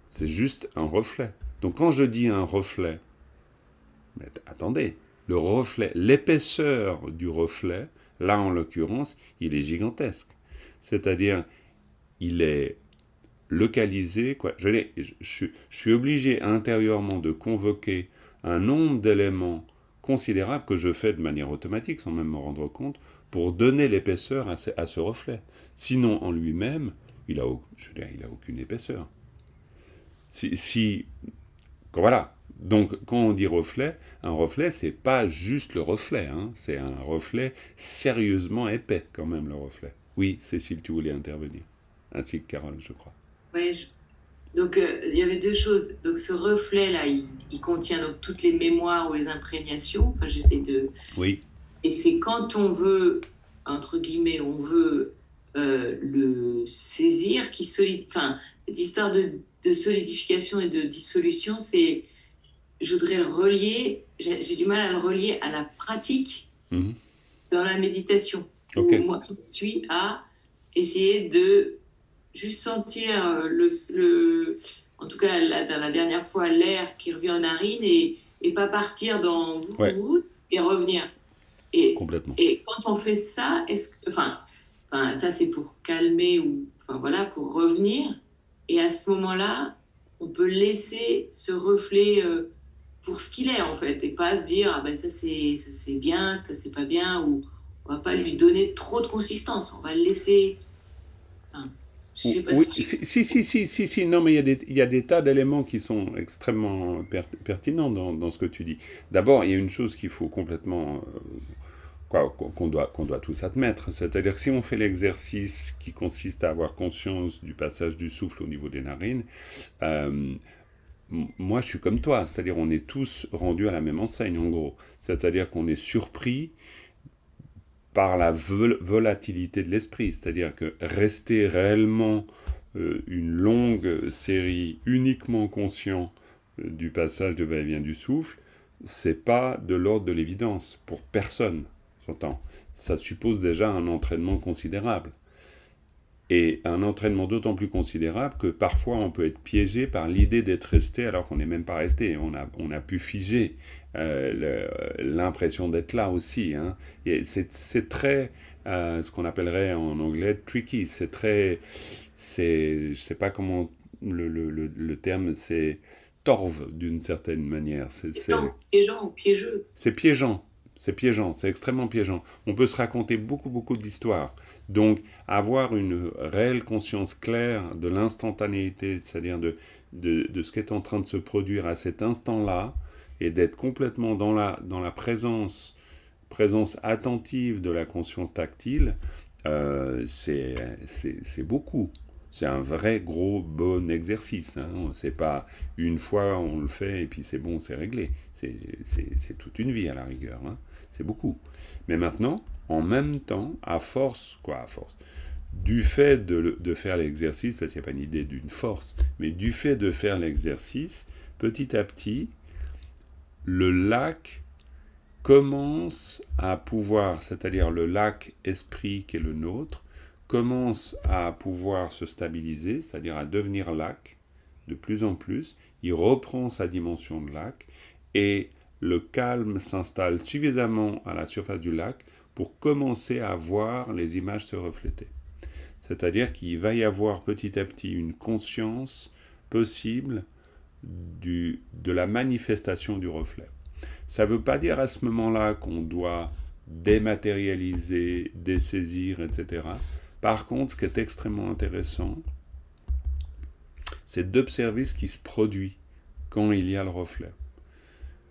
A: C'est juste un reflet. Donc quand je dis un reflet, mais attendez, le reflet, l'épaisseur du reflet, là en l'occurrence, il est gigantesque. C'est-à-dire, il est localisé, quoi. Je suis obligé intérieurement de convoquer un nombre d'éléments considérables que je fais de manière automatique, sans même me rendre compte, pour donner l'épaisseur à ce reflet. Sinon, en lui-même, il a aucune épaisseur. Voilà. Donc, quand on dit reflet, un reflet, c'est pas juste le reflet, hein, c'est un reflet sérieusement épais, quand même, le reflet. Oui, Cécile, tu voulais intervenir. Ainsi que Carole, je crois.
B: Ouais, donc il y avait deux choses. Donc ce reflet-là, il contient donc toutes les mémoires ou les imprégnations. Enfin, j'essaie de...
A: Oui.
B: Et c'est quand on veut, entre guillemets, on veut le saisir, enfin, cette histoire de solidification et de dissolution, c'est... Je voudrais le relier, j'ai du mal à le relier à la pratique dans la méditation.
A: Okay.
B: Où moi, je suis à essayer de juste sentir en tout cas, là, dans la dernière fois, l'air qui revient aux narines et pas partir dans et revenir.
A: Complètement.
B: Et quand on fait ça, enfin, ça c'est pour calmer ou, enfin voilà, pour revenir. Et à ce moment-là, on peut laisser ce reflet pour ce qu'il est en fait, et pas se dire ah ben ça c'est bien, ça c'est pas bien, ou on va pas lui donner trop de consistance, on va le laisser. Enfin, je sais pas
A: oui,
B: si...
A: non, mais il y a des tas d'éléments qui sont extrêmement pertinents dans ce que tu dis. D'abord, il y a une chose qu'il faut complètement, qu'on doit tous admettre, c'est-à-dire que si on fait l'exercice qui consiste à avoir conscience du passage du souffle au niveau des narines, moi je suis comme toi, c'est-à-dire on est tous rendus à la même enseigne en gros, c'est-à-dire qu'on est surpris par la volatilité de l'esprit, c'est-à-dire que rester réellement une longue série uniquement conscient du passage de va-et-vient du souffle, c'est pas de l'ordre de l'évidence pour personne, j'entends. Ça suppose déjà un entraînement considérable. Et un entraînement d'autant plus considérable que parfois on peut être piégé par l'idée d'être resté alors qu'on n'est même pas resté. On a pu figer l'impression d'être là aussi. Hein. Et c'est très, ce qu'on appellerait en anglais tricky. Je sais pas comment le terme, c'est torve d'une certaine manière.
B: Piégeant ou piégeux.
A: C'est piégeant. C'est piégeant, c'est extrêmement piégeant. On peut se raconter beaucoup d'histoires. Donc, avoir une réelle conscience claire de l'instantanéité, c'est-à-dire de ce qui est en train de se produire à cet instant-là, et d'être complètement dans la présence attentive de la conscience tactile, c'est beaucoup. C'est un vrai gros bon exercice. Hein. C'est pas une fois on le fait et puis c'est bon, c'est réglé. C'est toute une vie à la rigueur. Hein. C'est beaucoup. Mais maintenant, en même temps, à force, du fait de faire l'exercice, parce qu'il n'y a pas une idée d'une force, mais du fait de faire l'exercice, petit à petit, le lac commence à pouvoir, c'est-à-dire le lac esprit qui est le nôtre, commence à pouvoir se stabiliser, c'est-à-dire à devenir lac de plus en plus. Il reprend sa dimension de lac et le calme s'installe suffisamment à la surface du lac pour commencer à voir les images se refléter. C'est-à-dire qu'il va y avoir petit à petit une conscience possible de la manifestation du reflet. Ça ne veut pas dire à ce moment-là qu'on doit dématérialiser, dessaisir, etc. Par contre, ce qui est extrêmement intéressant, c'est d'observer ce qui se produit quand il y a le reflet.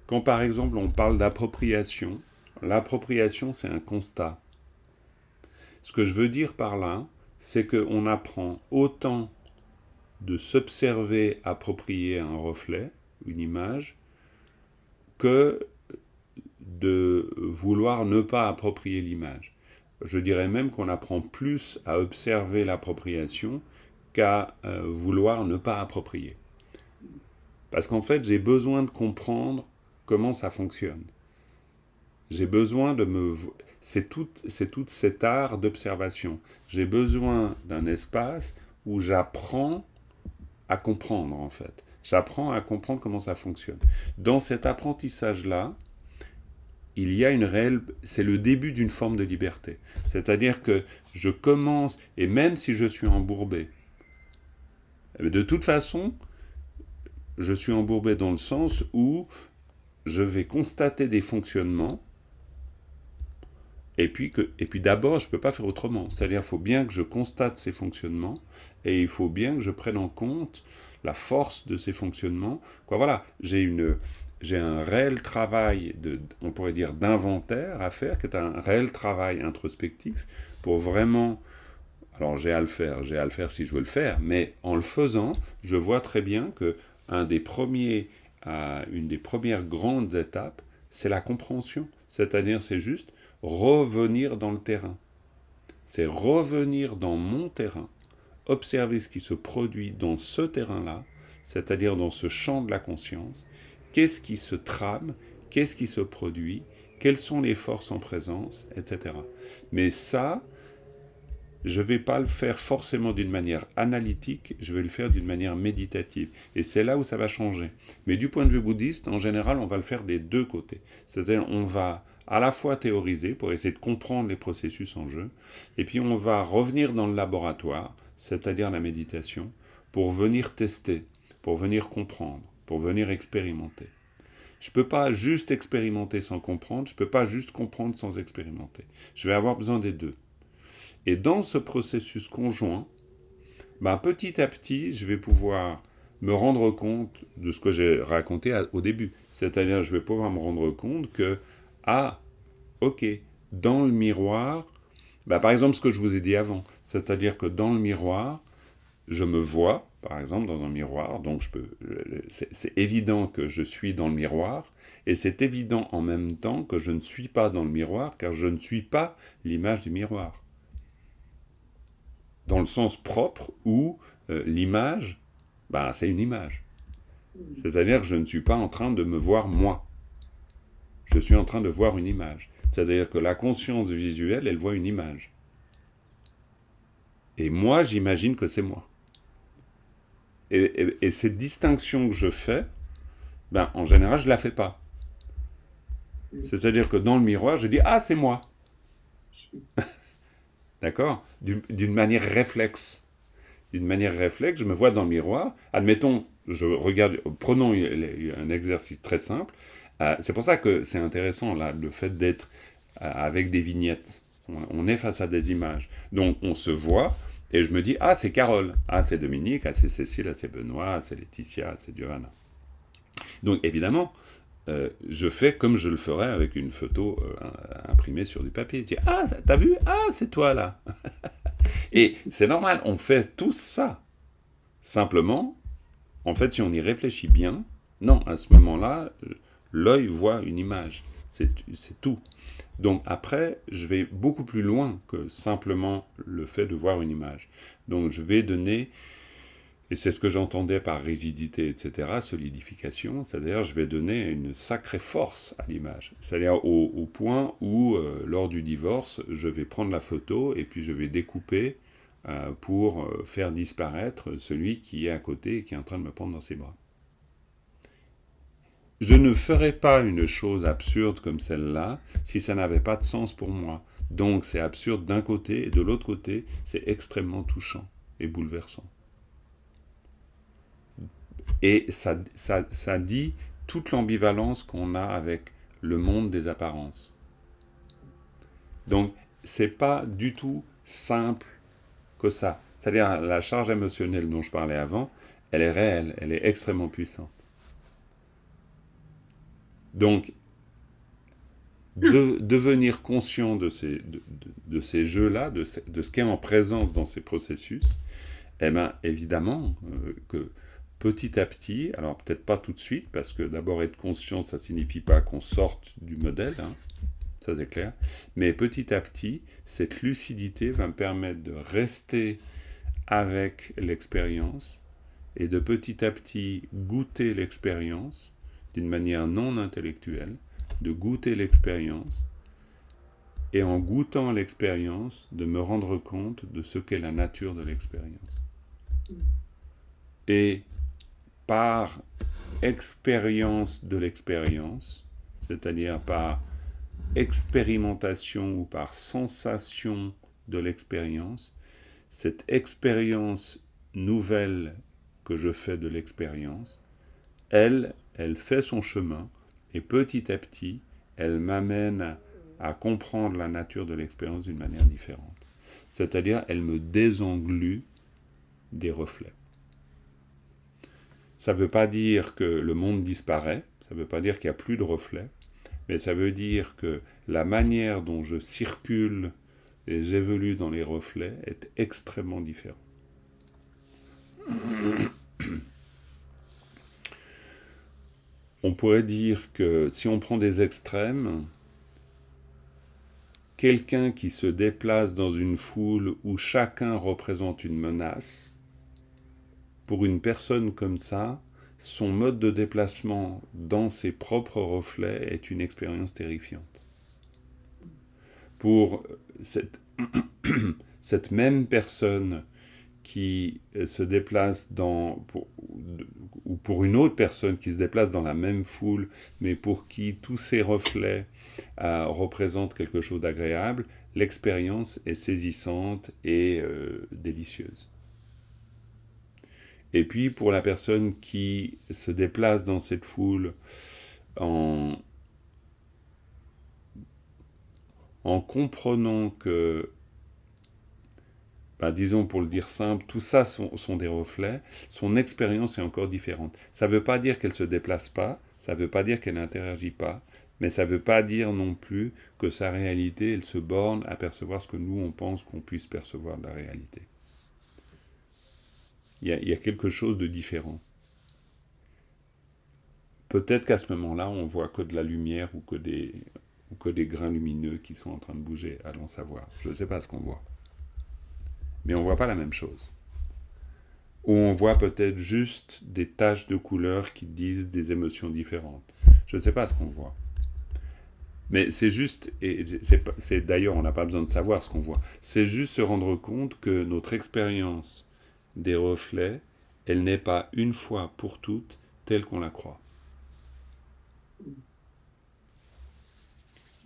A: Quand par exemple on parle d'appropriation, l'appropriation c'est un constat. Ce que je veux dire par là, c'est qu'on apprend autant de s'observer approprier un reflet, une image, que de vouloir ne pas approprier l'image. Je dirais même qu'on apprend plus à observer l'appropriation qu'à vouloir ne pas approprier. Parce qu'en fait, j'ai besoin de comprendre comment ça fonctionne. J'ai besoin de me... C'est tout cet art d'observation. J'ai besoin d'un espace où j'apprends à comprendre, en fait. J'apprends à comprendre comment ça fonctionne. Dans cet apprentissage-là, il y a une réelle... C'est le début d'une forme de liberté. C'est-à-dire que je commence, et même si je suis embourbé, de toute façon, je suis embourbé dans le sens où je vais constater des fonctionnements, et puis d'abord, je ne peux pas faire autrement. C'est-à-dire qu'il faut bien que je constate ces fonctionnements, et il faut bien que je prenne en compte la force de ces fonctionnements. Quoi, voilà, j'ai un réel travail, on pourrait dire d'inventaire à faire, qui est un réel travail introspectif, pour vraiment... Alors j'ai à le faire si je veux le faire, mais en le faisant, je vois très bien que une des premières grandes étapes, c'est la compréhension. C'est-à-dire, c'est juste revenir dans le terrain. C'est revenir dans mon terrain, observer ce qui se produit dans ce terrain-là, c'est-à-dire dans ce champ de la conscience. Qu'est-ce qui se trame, qu'est-ce qui se produit, quelles sont les forces en présence, etc. Mais ça, je ne vais pas le faire forcément d'une manière analytique, je vais le faire d'une manière méditative. Et c'est là où ça va changer. Mais du point de vue bouddhiste, en général, on va le faire des deux côtés. C'est-à-dire, on va à la fois théoriser pour essayer de comprendre les processus en jeu, et puis on va revenir dans le laboratoire, c'est-à-dire la méditation, pour venir tester, pour venir comprendre, pour venir expérimenter. Je ne peux pas juste expérimenter sans comprendre, je ne peux pas juste comprendre sans expérimenter. Je vais avoir besoin des deux. Et dans ce processus conjoint, petit à petit, je vais pouvoir me rendre compte de ce que j'ai raconté au début. C'est-à-dire, je vais pouvoir me rendre compte que, ok, dans le miroir, par exemple, ce que je vous ai dit avant, c'est-à-dire que dans le miroir, je me vois, par exemple, dans un miroir, donc c'est évident que je suis dans le miroir, et c'est évident en même temps que je ne suis pas dans le miroir, car je ne suis pas l'image du miroir. Dans le sens propre où l'image, c'est une image. C'est-à-dire que je ne suis pas en train de me voir moi. Je suis en train de voir une image. C'est-à-dire que la conscience visuelle, elle voit une image. Et moi, j'imagine que c'est moi. Et cette distinction que je fais, en général, je ne la fais pas. C'est-à-dire que dans le miroir, je dis « Ah, c'est moi !» D'accord ? D'une manière réflexe. D'une manière réflexe, je me vois dans le miroir. Admettons, prenons un exercice très simple. C'est pour ça que c'est intéressant, là, le fait d'être avec des vignettes. On est face à des images. Donc, on se voit, et je me dis, c'est Carole, c'est Dominique, c'est Cécile, c'est Benoît, c'est Laetitia, c'est Giovanna. Donc, évidemment, je fais comme je le ferais avec une photo imprimée sur du papier. Je dis, t'as vu ? C'est toi là. Et c'est normal, on fait tous ça. Simplement, en fait, si on y réfléchit bien, non, à ce moment-là, l'œil voit une image. C'est tout. Donc après, je vais beaucoup plus loin que simplement le fait de voir une image. Donc je vais donner... Et c'est ce que j'entendais par rigidité, etc., solidification, c'est-à-dire je vais donner une sacrée force à l'image. C'est-à-dire au point où, lors du divorce, je vais prendre la photo et puis je vais découper pour faire disparaître celui qui est à côté et qui est en train de me prendre dans ses bras. Je ne ferais pas une chose absurde comme celle-là si ça n'avait pas de sens pour moi. Donc c'est absurde d'un côté, et de l'autre côté, c'est extrêmement touchant et bouleversant. Et ça dit toute l'ambivalence qu'on a avec le monde des apparences. Donc, c'est pas du tout simple que ça. C'est-à-dire, la charge émotionnelle dont je parlais avant, elle est réelle, elle est extrêmement puissante. Donc, devenir conscient de ces jeux-là, de ce qui est en présence dans ces processus, eh bien, évidemment, que petit à petit, alors peut-être pas tout de suite, parce que d'abord être conscient, ça ne signifie pas qu'on sorte du modèle, hein, ça c'est clair, mais petit à petit, cette lucidité va me permettre de rester avec l'expérience et de petit à petit goûter l'expérience d'une manière non intellectuelle, de goûter l'expérience, et en goûtant l'expérience, de me rendre compte de ce qu'est la nature de l'expérience. Et par expérience de l'expérience, c'est-à-dire par expérimentation ou par sensation de l'expérience, cette expérience nouvelle que je fais de l'expérience, elle fait son chemin, et petit à petit, elle m'amène à comprendre la nature de l'expérience d'une manière différente. C'est-à-dire, elle me désenglue des reflets. Ça ne veut pas dire que le monde disparaît, ça ne veut pas dire qu'il n'y a plus de reflets, mais ça veut dire que la manière dont je circule et j'évolue dans les reflets est extrêmement différente. On pourrait dire que si on prend des extrêmes, quelqu'un qui se déplace dans une foule où chacun représente une menace, pour une personne comme ça, son mode de déplacement dans ses propres reflets est une expérience terrifiante. Pour cette même personne qui se déplace ou pour une autre personne qui se déplace dans la même foule, mais pour qui tous ces reflets représentent quelque chose d'agréable, l'expérience est saisissante et délicieuse. Et puis pour la personne qui se déplace dans cette foule en comprenant que, disons pour le dire simple, tout ça sont des reflets, son expérience est encore différente. Ça ne veut pas dire qu'elle ne se déplace pas, ça ne veut pas dire qu'elle n'interagit pas, mais ça ne veut pas dire non plus que sa réalité, elle se borne à percevoir ce que nous, on pense qu'on puisse percevoir de la réalité. Il y a quelque chose de différent. Peut-être qu'à ce moment-là, on voit que de la lumière ou que des grains lumineux qui sont en train de bouger, allons savoir. Je ne sais pas ce qu'on voit. Mais on ne voit pas la même chose. Ou on voit peut-être juste des taches de couleurs qui disent des émotions différentes. Je ne sais pas ce qu'on voit. Mais c'est juste, et c'est d'ailleurs, on n'a pas besoin de savoir ce qu'on voit, c'est juste se rendre compte que notre expérience des reflets, elle n'est pas une fois pour toutes telle qu'on la croit.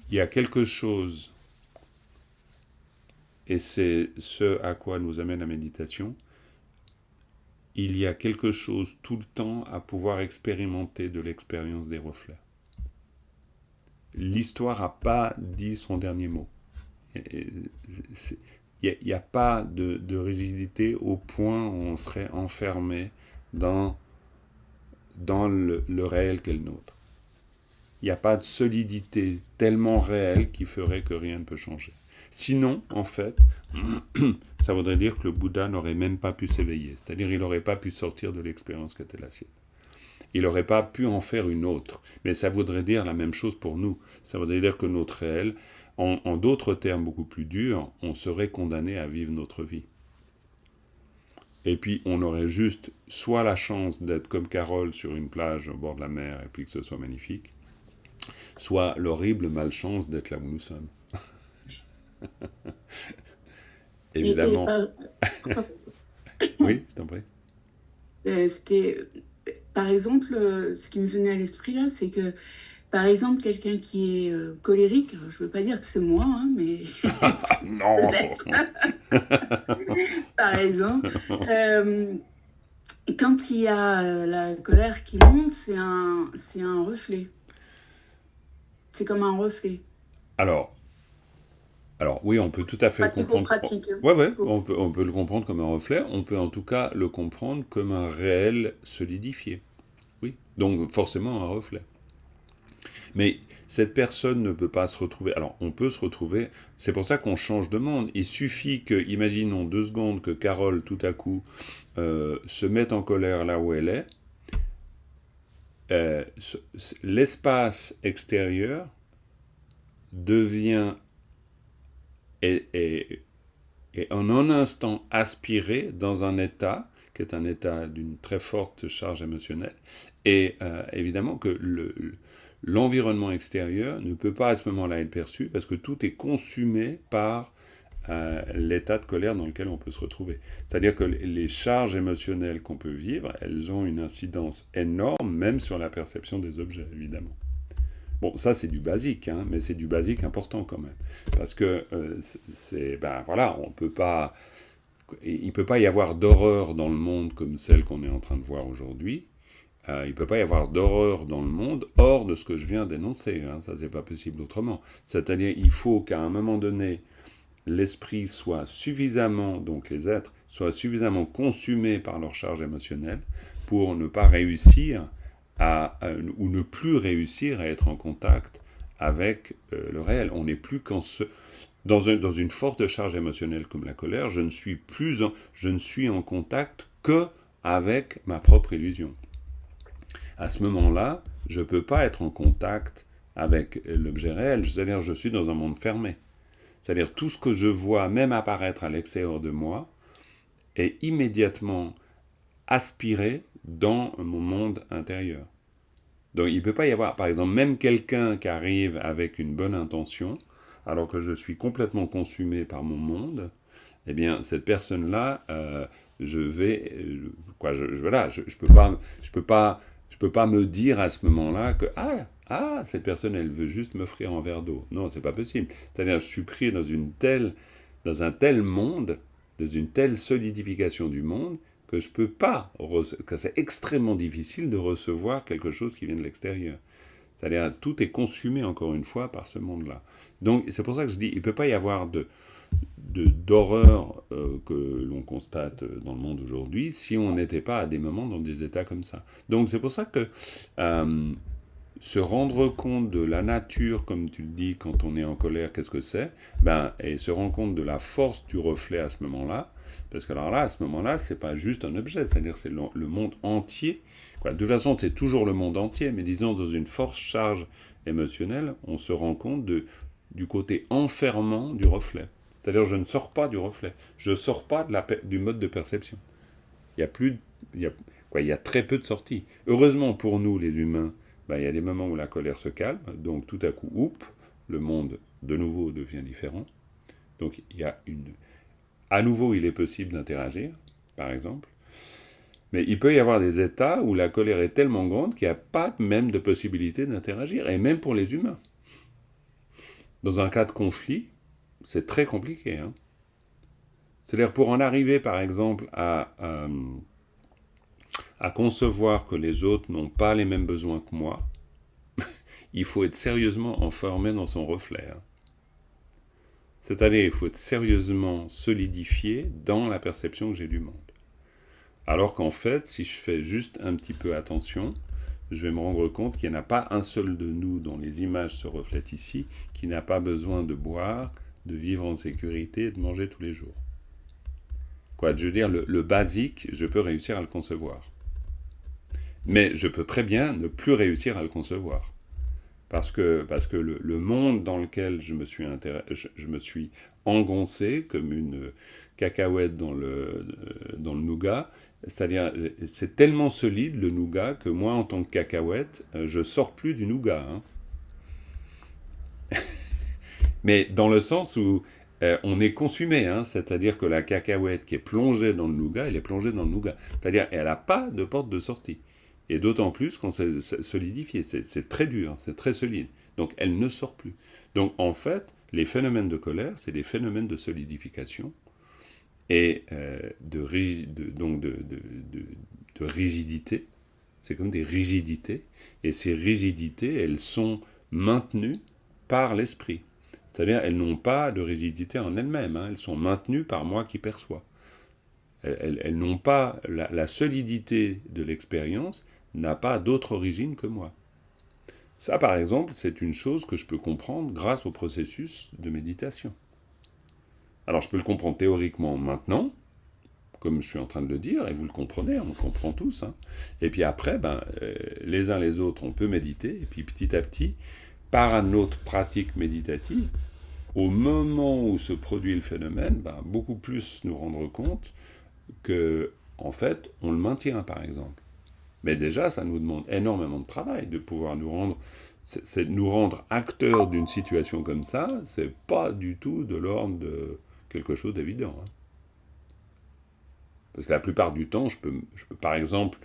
A: Il y a quelque chose, et c'est ce à quoi nous amène la méditation, il y a quelque chose tout le temps à pouvoir expérimenter de l'expérience des reflets. L'histoire n'a pas dit son dernier mot. Il n'y a pas de rigidité au point où on serait enfermé dans le réel qu'est le nôtre. Il n'y a pas de solidité tellement réelle qui ferait que rien ne peut changer. Sinon, en fait, ça voudrait dire que le Bouddha n'aurait même pas pu s'éveiller. C'est-à-dire qu'il n'aurait pas pu sortir de l'expérience qui était la sienne. Il n'aurait pas pu en faire une autre. Mais ça voudrait dire la même chose pour nous. Ça voudrait dire que notre réel, en d'autres termes beaucoup plus durs, on serait condamné à vivre notre vie. Et puis on aurait juste soit la chance d'être comme Carole sur une plage au bord de la mer et puis que ce soit magnifique, soit l'horrible malchance d'être là où nous sommes. Évidemment. Oui, je t'en prie.
D: C'était, par exemple, ce qui me venait à l'esprit là, c'est que Par exemple, quelqu'un qui est colérique, je ne veux pas dire que c'est moi, hein, mais
A: Non.
D: peut-être, par exemple, quand il y a la colère qui monte, c'est un reflet. C'est comme un reflet.
A: Alors, alors oui, on peut tout à fait le comprendre.
D: Pratico-pratique.
A: Ouais, ouais, on peut le comprendre comme un reflet. On peut en tout cas le comprendre comme un réel solidifié. Oui. Donc forcément un reflet. Mais cette personne ne peut pas se retrouver. Alors, on peut se retrouver. C'est pour ça qu'on change de monde. Il suffit que, imaginons 2 secondes, que Carole, tout à coup, se mette en colère là où elle est. L'espace extérieur devient et en un instant aspiré dans un état qui est un état d'une très forte charge émotionnelle. Et évidemment que l'environnement extérieur ne peut pas à ce moment-là être perçu parce que tout est consumé par l'état de colère dans lequel on peut se retrouver. C'est-à-dire que les charges émotionnelles qu'on peut vivre, elles ont une incidence énorme, même sur la perception des objets, évidemment. Bon, ça c'est du basique, hein, mais c'est du basique important quand même. Parce que voilà, il ne peut pas y avoir d'horreur dans le monde comme celle qu'on est en train de voir aujourd'hui. Il ne peut pas y avoir d'horreur dans le monde hors de ce que je viens d'énoncer. Hein, ça, c'est pas possible autrement. C'est-à-dire, il faut qu'à un moment donné, l'esprit soit suffisamment, donc les êtres, soient suffisamment consumés par leur charge émotionnelle pour ne pas réussir ou ne plus réussir à être en contact avec le réel. On n'est plus dans une forte charge émotionnelle comme la colère, je ne suis en contact que avec ma propre illusion. À ce moment-là, je ne peux pas être en contact avec l'objet réel, c'est-à-dire je suis dans un monde fermé. C'est-à-dire tout ce que je vois, même apparaître à l'extérieur de moi, est immédiatement aspiré dans mon monde intérieur. Donc il ne peut pas y avoir, par exemple, même quelqu'un qui arrive avec une bonne intention, alors que je suis complètement consumé par mon monde, eh bien cette personne-là, je peux pas me dire à ce moment-là que cette personne elle veut juste m'offrir un verre d'eau. Non, c'est pas possible. C'est-à-dire je suis pris dans un tel monde, dans une telle solidification du monde que je peux pas, que c'est extrêmement difficile de recevoir quelque chose qui vient de l'extérieur. C'est-à-dire tout est consumé encore une fois par ce monde-là. Donc c'est pour ça que je dis il peut pas y avoir d'horreur que l'on constate dans le monde aujourd'hui si on n'était pas à des moments dans des états comme ça. Donc c'est pour ça que se rendre compte de la nature, comme tu le dis, quand on est en colère, qu'est-ce que c'est, et se rendre compte de la force du reflet à ce moment-là, parce que alors là, à ce moment-là, c'est pas juste un objet, c'est-à-dire c'est le monde entier. De toute façon, c'est toujours le monde entier, mais disons dans une forte charge émotionnelle, on se rend compte du côté enfermant du reflet. C'est-à-dire je ne sors pas du reflet, je ne sors pas du mode de perception. Il y a très peu de sorties. Heureusement pour nous, les humains, il y a des moments où la colère se calme, donc tout à coup, le monde de nouveau devient différent. Donc à nouveau, il est possible d'interagir, par exemple. Mais il peut y avoir des états où la colère est tellement grande qu'il n'y a pas même de possibilité d'interagir, et même pour les humains. Dans un cas de conflit, c'est très compliqué. Hein. C'est-à-dire pour en arriver, par exemple, à concevoir que les autres n'ont pas les mêmes besoins que moi, il faut être sérieusement enfermé dans son reflet. Hein. C'est-à-dire, il faut être sérieusement solidifié dans la perception que j'ai du monde. Alors qu'en fait, si je fais juste un petit peu attention, je vais me rendre compte qu'il n'y en a pas un seul de nous dont les images se reflètent ici, qui n'a pas besoin de boire, de vivre en sécurité et de manger tous les jours. Je veux dire, le basique, je peux réussir à le concevoir. Mais je peux très bien ne plus réussir à le concevoir. Parce que le monde dans lequel je me suis engoncé comme une cacahuète dans le nougat, c'est-à-dire c'est tellement solide le nougat que moi en tant que cacahuète, je sors plus du nougat. Hein. Mais dans le sens où on est consumé, hein, c'est-à-dire que la cacahuète qui est plongée dans le nougat, elle est plongée dans le nougat. C'est-à-dire qu'elle n'a pas de porte de sortie. Et d'autant plus quand c'est solidifié. C'est très dur, c'est très solide. Donc elle ne sort plus. Donc en fait, les phénomènes de colère, c'est des phénomènes de solidification et de rigidité. C'est comme des rigidités. Et ces rigidités, elles sont maintenues par l'esprit. C'est-à-dire, elles n'ont pas de rigidité en elles-mêmes. Elles sont maintenues par moi qui perçois. Elles n'ont pas... La solidité de l'expérience n'a pas d'autre origine que moi. Ça, par exemple, c'est une chose que je peux comprendre grâce au processus de méditation. Alors, je peux le comprendre théoriquement maintenant, comme je suis en train de le dire, et vous le comprenez, on le comprend tous. Et puis après, les uns les autres, on peut méditer, et puis petit à petit, par notre pratique méditative, au moment où se produit le phénomène, beaucoup plus nous rendre compte que, en fait, on le maintient, par exemple. Mais déjà, ça nous demande énormément de travail de pouvoir nous rendre... C'est nous rendre acteurs d'une situation comme ça, c'est pas du tout de l'ordre de quelque chose d'évident. Parce que la plupart du temps, je peux par exemple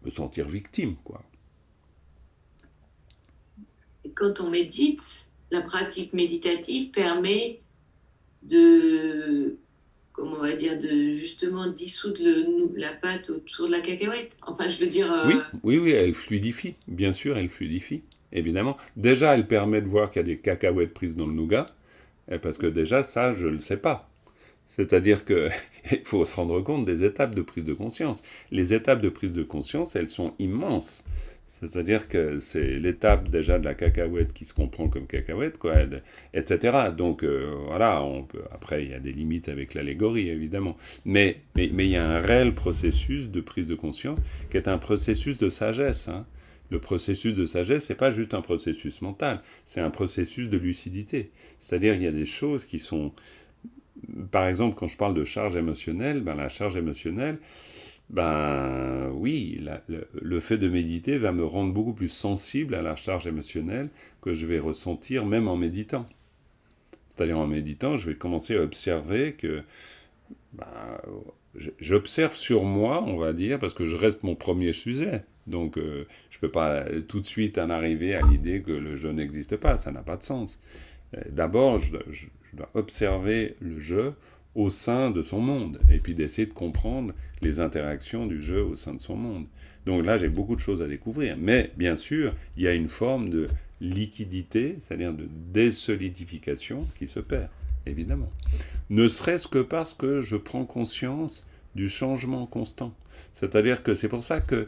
A: me sentir victime, quoi.
B: Et quand on médite, la pratique méditative permet de, comment on va dire, de justement dissoudre la pâte autour de la cacahuète. Enfin, je veux dire...
A: Oui, elle fluidifie. Bien sûr, elle fluidifie. Évidemment. Déjà, elle permet de voir qu'il y a des cacahuètes prises dans le nougat, parce que déjà, ça, je ne le sais pas. C'est-à-dire qu'il faut se rendre compte des étapes de prise de conscience. Les étapes de prise de conscience, elles sont immenses. C'est-à-dire que c'est l'étape déjà de la cacahuète qui se comprend comme cacahuète, quoi, etc. Donc voilà, après il y a des limites avec l'allégorie, évidemment. Mais il y a un réel processus de prise de conscience qui est un processus de sagesse. Le processus de sagesse, c'est pas juste un processus mental, c'est un processus de lucidité. C'est-à-dire qu'il y a des choses qui sont... Par exemple, quand je parle de charge émotionnelle, la charge émotionnelle, oui, le fait de méditer va me rendre beaucoup plus sensible à la charge émotionnelle que je vais ressentir même en méditant. C'est-à-dire en méditant, je vais commencer à observer que j'observe sur moi, on va dire, parce que je reste mon premier sujet. Donc je ne peux pas tout de suite en arriver à l'idée que le je n'existe pas, ça n'a pas de sens. D'abord, je dois observer le je au sein de son monde, et puis d'essayer de comprendre les interactions du jeu au sein de son monde. Donc là, j'ai beaucoup de choses à découvrir. Mais bien sûr, il y a une forme de liquidité, c'est-à-dire de désolidification qui se perd, évidemment. Ne serait-ce que parce que je prends conscience du changement constant. C'est-à-dire que c'est pour ça que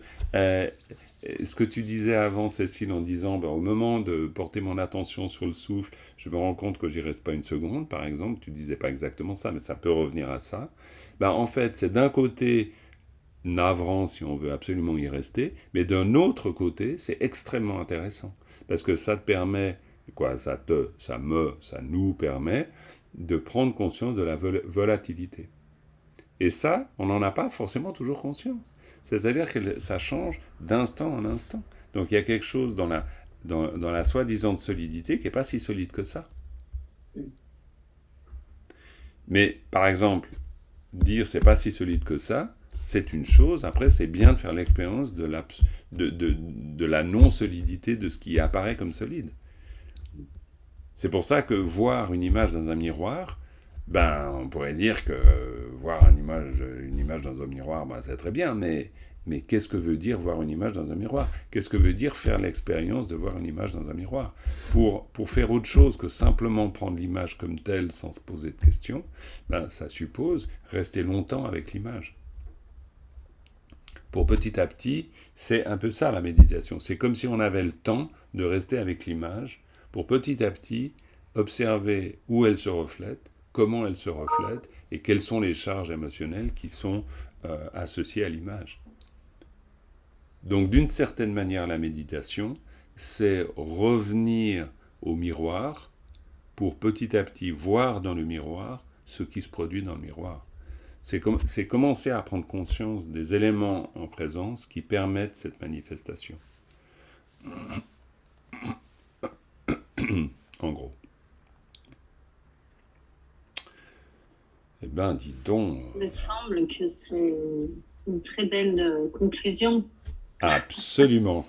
A: ce que tu disais avant, Cécile, en disant au moment de porter mon attention sur le souffle, je me rends compte que j'y reste pas une seconde, par exemple, tu disais pas exactement ça, mais ça peut revenir à ça. En fait, c'est d'un côté navrant si on veut absolument y rester, mais d'un autre côté, c'est extrêmement intéressant, parce que ça te permet, ça nous permet de prendre conscience de la volatilité. Et ça, on n'en a pas forcément toujours conscience. C'est-à-dire que ça change d'instant en instant. Donc il y a quelque chose dans la soi-disant solidité qui n'est pas si solide que ça. Mais par exemple, dire c'est pas si solide que ça, c'est une chose. Après, c'est bien de faire l'expérience de la non-solidité de ce qui apparaît comme solide. C'est pour ça que voir une image dans un miroir, on pourrait dire que voir une image dans un miroir, c'est très bien, mais qu'est-ce que veut dire voir une image dans un miroir ? Qu'est-ce que veut dire faire l'expérience de voir une image dans un miroir ? Pour faire autre chose que simplement prendre l'image comme telle sans se poser de questions, ça suppose rester longtemps avec l'image. Pour petit à petit, c'est un peu ça la méditation. C'est comme si on avait le temps de rester avec l'image pour petit à petit observer où elle se reflète, comment elle se reflète et quelles sont les charges émotionnelles qui sont associées à l'image. Donc d'une certaine manière, la méditation, c'est revenir au miroir pour petit à petit voir dans le miroir ce qui se produit dans le miroir. C'est commencer à prendre conscience des éléments en présence qui permettent cette manifestation. En gros.
C: Eh bien, dis donc. Il me semble que c'est une très belle conclusion.
A: Absolument.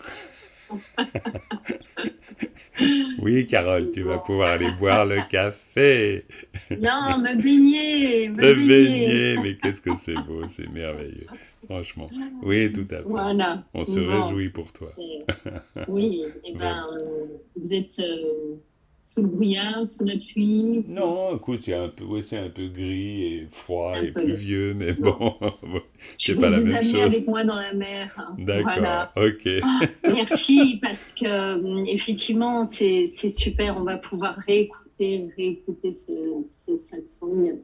A: Oui, Carole, tu vas pouvoir aller boire le café,
C: Non, me baigner,
A: te
C: me baigner.
A: baigner, mais qu'est-ce que c'est beau, c'est merveilleux, franchement. Oui, tout à fait.
C: Voilà.
A: On se
C: Bon,
A: réjouit pour toi.
C: oui, et ben, vous êtes sous le brouillard, sous la pluie.
A: Non, écoute, oui, c'est un peu gris et froid
C: Un
A: et
C: peu.
A: pluvieux, mais
C: Bon.
A: bon,
C: Je
A: c'est
C: vais
A: pas la
C: vous
A: même
C: amener
A: chose.
C: avec moi dans la mer.
A: D'accord,
C: Voilà.
A: ok.
C: Merci parce que effectivement c'est super. On va pouvoir réécouter ce satsang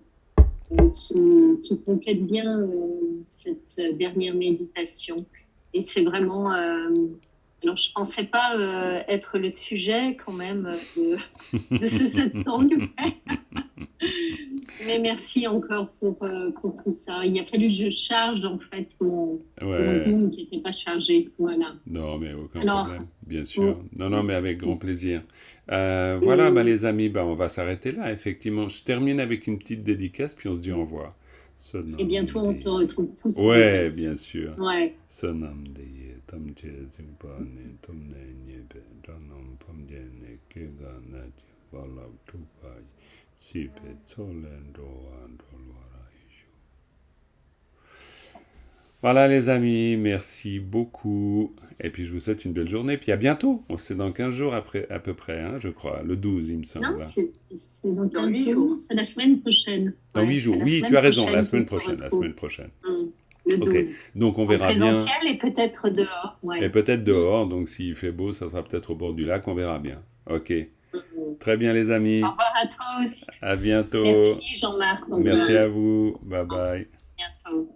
C: qui complète bien cette dernière méditation. Et c'est vraiment. Alors je pensais pas être le sujet quand même de ce satsang. Mais merci encore pour tout ça. Il a fallu que je charge en fait mon
A: Ouais,
C: Zoom qui n'était pas chargé. Voilà.
A: non, mais aucun
C: Alors,
A: problème, bien sûr. Non, mais avec grand plaisir. Voilà,
C: Et-
A: bah, les amis, bah, on va s'arrêter là, effectivement. Je termine avec une petite dédicace, puis on se dit au revoir.
C: et bientôt on se retrouve tous.
A: Ouais, bien sûr.
C: Ouais.
A: Sonamdeye, Tamche, Zimbane, Tomnenye, Janam, Pamdene, Kegana, Valab, Tupai, Sipe, Tsolendo, Andolwaraishu. Voilà les amis, merci beaucoup. Et puis je vous souhaite une belle journée. Puis à bientôt. On se sait dans 15 jours après, à peu près, hein, je crois. Le 12, il me semble.
C: Non, c'est dans
B: Dans
C: 15
B: 8
C: jours. C'est la semaine prochaine.
A: Dans
C: Ouais,
A: 8
C: c'est
A: jours.
C: la
A: Oui,
C: semaine
A: tu as raison, la
C: prochaine
A: semaine
C: qu'on se
A: prochaine, la
C: retrouve.
A: semaine prochaine.
C: Le
A: Ok,
C: 12.
A: donc on
C: En
A: verra bien.
C: présentiel et peut-être dehors.
A: Et
C: Ouais.
A: peut-être dehors, donc s'il fait beau, ça sera peut-être au bord du lac, on verra bien. Ok,
C: Mm.
A: très bien les amis.
C: Au revoir à tous.
A: À bientôt.
C: Merci Jean-Marc.
A: Merci à vous. Bye bye.
C: bientôt.